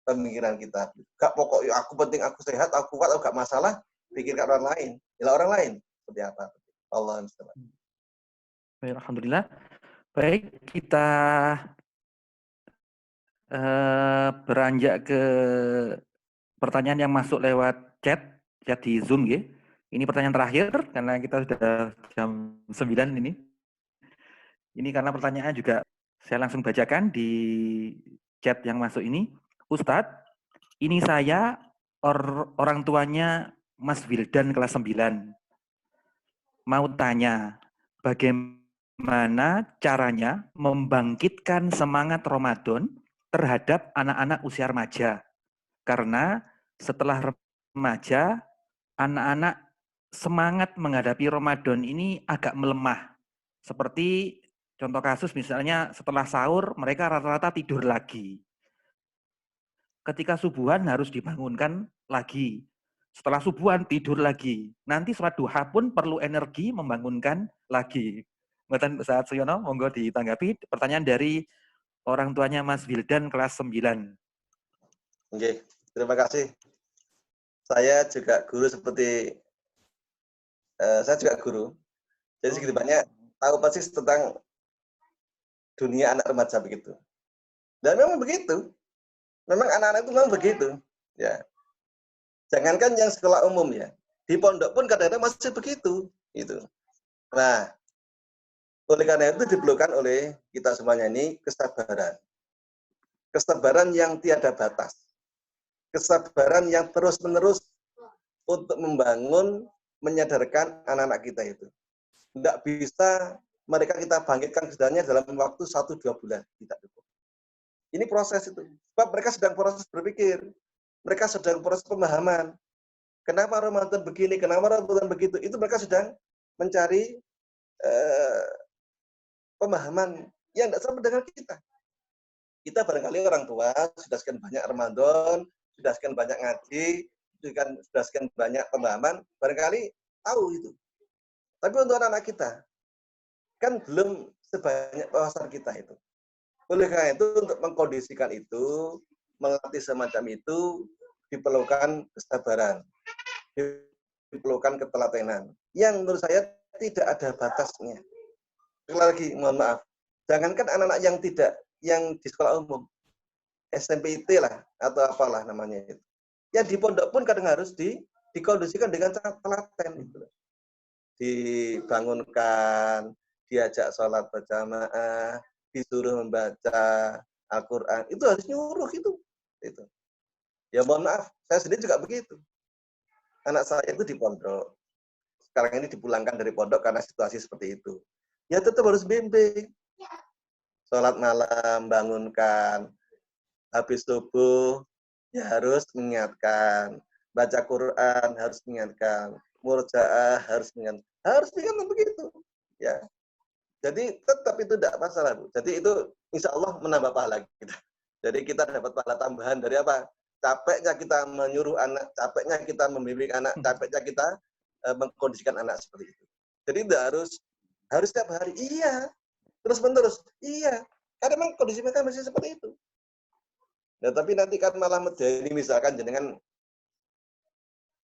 pemikiran kita. Gak pokok, aku penting, aku sehat, aku kuat, aku gak masalah, pikirkan orang lain. Bila orang lain seperti apa? Allah SWT. Alhamdulillah. Baik, kita beranjak ke pertanyaan yang masuk lewat chat di Zoom ya. Ini pertanyaan terakhir karena kita sudah jam 9 ini. Ini karena pertanyaannya juga saya langsung bacakan di chat yang masuk ini. Ustadz, ini saya orang tuanya Mas Wildan kelas 9. Mau tanya, bagaimana caranya membangkitkan semangat Ramadan terhadap anak-anak usia remaja? Karena setelah remaja, anak-anak semangat menghadapi Ramadan ini agak melemah. Seperti contoh kasus misalnya setelah sahur mereka rata-rata tidur lagi. Ketika subuhan harus dibangunkan lagi. Setelah subuhan tidur lagi. Nanti sholat duha pun perlu energi membangunkan lagi. Mboten Ustaz Suyono, monggo ditanggapi pertanyaan dari orang tuanya Mas Wildan kelas 9. Oke, terima kasih. Saya juga guru seperti saya juga guru. Jadi segitu banyak tahu persis tentang dunia anak remaja begitu. Dan memang begitu. Memang anak-anak itu memang begitu. Ya. Jangankan yang sekolah umum ya. Di pondok pun kadang-kadang masih begitu. Gitu. Nah, oleh karena itu diperlukan oleh kita semuanya ini kesabaran. Kesabaran yang tiada batas. Kesabaran yang terus-menerus untuk membangun, menyadarkan anak-anak kita itu. Tidak bisa mereka kita bangkitkan kesedarannya dalam waktu 1-2 bulan. Tidak cukup. Ini proses itu. Sebab mereka sedang proses berpikir. Mereka sedang proses pemahaman. Kenapa Ramadan begini, kenapa Ramadan begitu. Itu mereka sedang mencari pemahaman yang tidak sama dengan kita. Kita barangkali orang tua, sudah sekian banyak Ramadan, sudah sekian banyak ngaji, sudah sekian banyak pemahaman, barangkali tahu itu. Tapi untuk anak-anak kita, kan belum sebanyak wawasan kita itu. Oleh karena itu, untuk mengkondisikan itu, melatih semacam itu, diperlukan kesabaran, diperlukan ketelatenan. Yang menurut saya tidak ada batasnya. Sekali lagi, mohon maaf. Jangankan anak-anak yang di sekolah umum, SMP IT lah, atau apalah namanya itu. Yang di pondok pun kadang harus dikondisikan dengan sangat telaten. Gitu. Dibangunkan, diajak sholat berjamaah, disuruh membaca Al-Quran, itu harus nyuruh itu. Ya mohon maaf, saya sendiri juga begitu. Anak saya itu di pondok. Sekarang ini dipulangkan dari pondok karena situasi seperti itu. Ya tetap harus bimbing. Sholat malam, bangunkan. Habis subuh, ya harus mengingatkan. Baca Quran, harus mengingatkan. Murjaah, harus mengingatkan. Harus mengingatkan begitu. Ya. Jadi tetap itu tidak masalah, Bu. Jadi itu insya Allah menambah pahala kita. Jadi kita dapat pahala tambahan dari apa? Capeknya kita menyuruh anak, capeknya kita membimbing anak, capeknya kita mengkondisikan anak seperti itu. Jadi tidak harus setiap hari. Iya. Terus-menerus. Iya. Karena memang kondisi mereka masih seperti itu. Nah, tapi nanti kan malah menjadi misalkan jenengan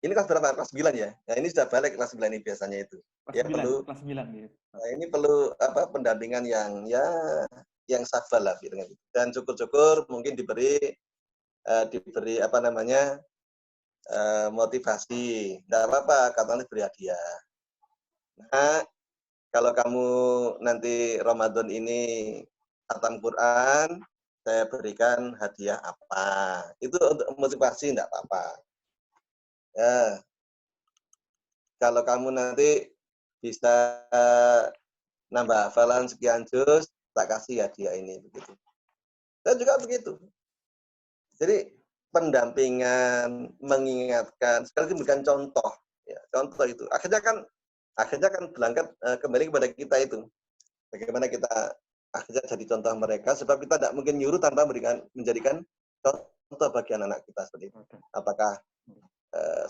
ini kelas berapa? Kelas 9 ya? Nah, ini sudah balik kelas 9 ini biasanya itu. Kelas ya 9, perlu kelas 9 ya. Nah, ini perlu pendampingan yang sabar lah gitu. Dan syukur-syukur mungkin diberi motivasi. Enggak apa-apa, katanya beri hadiah. Nah, kalau kamu nanti Ramadan ini khatam Quran, saya berikan hadiah apa. Itu untuk motivasi enggak apa-apa. Ya. Kalau kamu nanti bisa nambah hafalan sekian juz, tak kasih hadiah ini begitu. Dan juga begitu. Jadi pendampingan, mengingatkan, sekali memberikan contoh, ya, contoh itu. Akhirnya kan berangkat kembali kepada kita itu. Bagaimana kita akhirnya jadi contoh mereka, sebab kita tidak mungkin nyuruh tanpa menjadikan contoh bagi anak-anak kita seperti itu. Apakah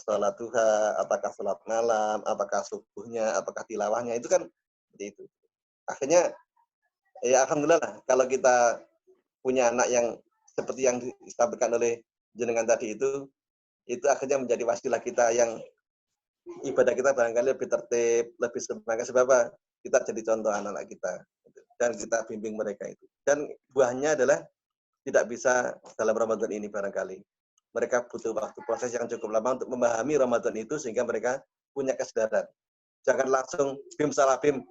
sholat duha, apakah sholat malam, apakah subuhnya, apakah tilawahnya, itu kan seperti itu. Akhirnya, ya alhamdulillah lah, kalau kita punya anak yang seperti yang disampaikan oleh jenengan tadi itu akhirnya menjadi wasilah kita yang ibadah kita barangkali lebih tertib, lebih semangat, sebab apa? Kita jadi contoh anak-anak kita. Dan kita bimbing mereka itu. Dan buahnya adalah tidak bisa dalam Ramadan ini barangkali. Mereka butuh waktu proses yang cukup lama untuk memahami Ramadan itu sehingga mereka punya kesadaran. Jangan langsung bim salah bim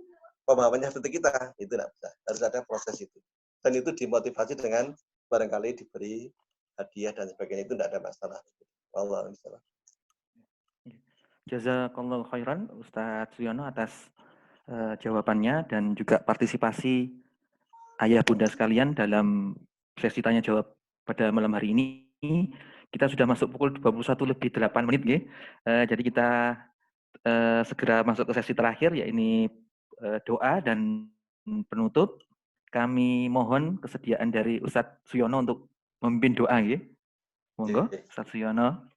pemahamannya seperti kita, itu tidak bisa. Harus ada proses itu. Dan itu dimotivasi dengan barangkali diberi hadiah dan sebagainya, itu tidak ada masalah. Wallahu a'lam. Jazakallahu khairan Ustadz Suyono atas jawabannya dan juga partisipasi ayah bunda sekalian dalam sesi tanya jawab pada malam hari ini. Kita sudah masuk pukul 21:08 ya. Jadi kita segera masuk ke sesi terakhir, yaitu doa dan penutup. Kami mohon kesediaan dari Ustadz Suyono untuk memimpin doa ya. Monggo Ustadz Suyono.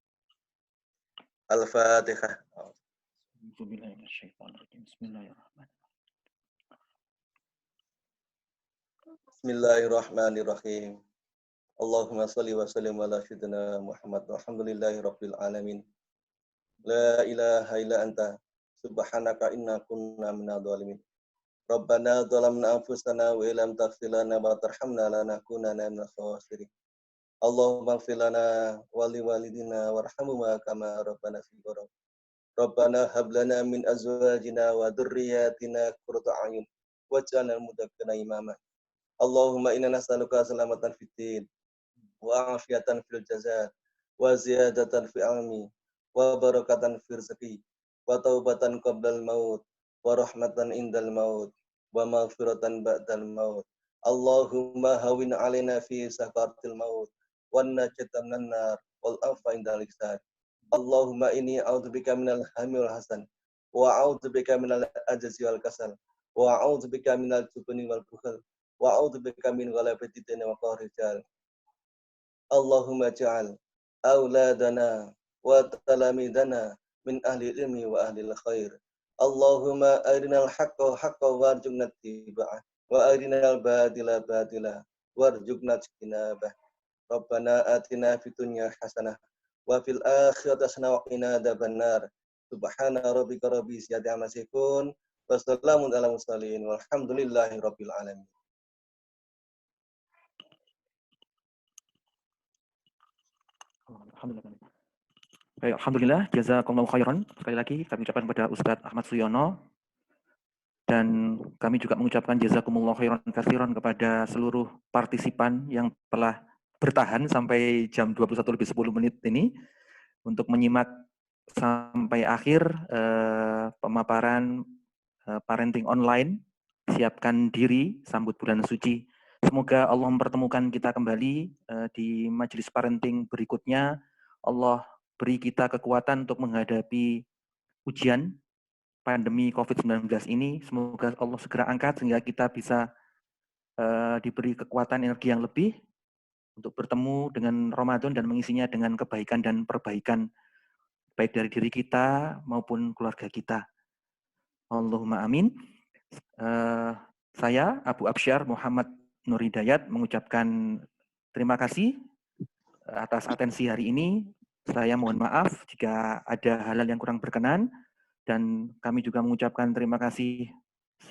Al-Fatihah. Bismillahirrahmanirrahim. Allahumma salli wa sallim ala sayyidina Muhammad. Walhamdulillahi rabbil alamin. La ilaha illa anta subhanaka inna kunna minadh dhalimin. Rabbana dhalamna anfusana wa illam taghfir lana wa tarhamna lanakunanna minal khasirin. Allahumma ighfir lana wa liwalidina warhamhuma kama rabbana shighara. Rabbana hab lana min azwajina wa dhurriyyatina qurrata a'yun waj'alna lil muttaqina imama. Allahumma inna nas'aluka salamatan fid din wa afiatan fil jazaa wa ziyadatan fi ilmi wa barakatan fi rizqi wa taubatan qabla al-maut wa rahmatan indal maut wa maghfiratan ba'dal maut. Allahumma hawin 'alaina fi sakaratil maut wan najatan minan nar wal afa indal ihsan. Allahumma inni a'udzubika minal hammi wal hasan wa a'udzubika minal ajzi wal kasal wa a'udzubika minal jubni wal bukhl wa a'udzubika min ghalabati din wa qahri rijal. Allahumma ja'al auladana wa talamidana min ahli ilmi wa ahli khair. Allahumma arinal haqqa haqqan warzuqna ittiba'ah wa arinal batila batila warzuqna ijtinabah. Rabbana atina fid dunya hasanah wa fil akhirati hasanah wa qina adzabannar. Subhana rabbika rabbil izzati amma yasifun wa salamun alal mursalin walhamdulillahi rabbil alamin. Alhamdulillah, jazakallahu khairan. Sekali lagi kami ucapkan kepada Ustadz Ahmad Suyono, dan kami juga mengucapkan jazakumullahu khairan katsiran kepada seluruh partisipan yang telah bertahan sampai jam 21:10 ini untuk menyimak sampai akhir pemaparan parenting online. Siapkan diri sambut bulan suci. Semoga Allah mempertemukan kita kembali di majelis parenting berikutnya. Allah beri kita kekuatan untuk menghadapi ujian pandemi COVID-19 ini. Semoga Allah segera angkat sehingga kita bisa diberi kekuatan energi yang lebih untuk bertemu dengan Ramadan dan mengisinya dengan kebaikan dan perbaikan baik dari diri kita maupun keluarga kita. Allahumma amin. Saya Abu Absyar Muhammad Nur Hidayat mengucapkan terima kasih atas atensi hari ini. Saya mohon maaf jika ada hal-hal yang kurang berkenan, dan kami juga mengucapkan terima kasih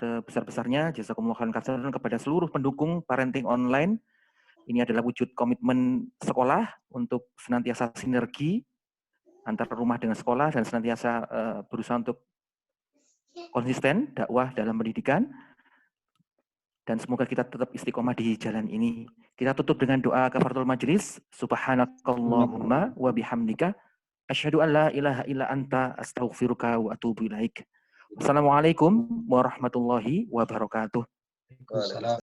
sebesar-besarnya jazakumullah khairan kepada seluruh pendukung parenting online. Ini adalah wujud komitmen sekolah untuk senantiasa sinergi antara rumah dengan sekolah dan senantiasa berusaha untuk konsisten dakwah dalam pendidikan. Dan semoga kita tetap istiqomah di jalan ini. Kita tutup dengan doa kafaratul majelis. Subhanakallahumma wa bihamdika asyhadu an la ilaha illa anta astaghfiruka wa atubu ilaik. Assalamualaikum warahmatullahi wabarakatuh. Waalaikumsalam.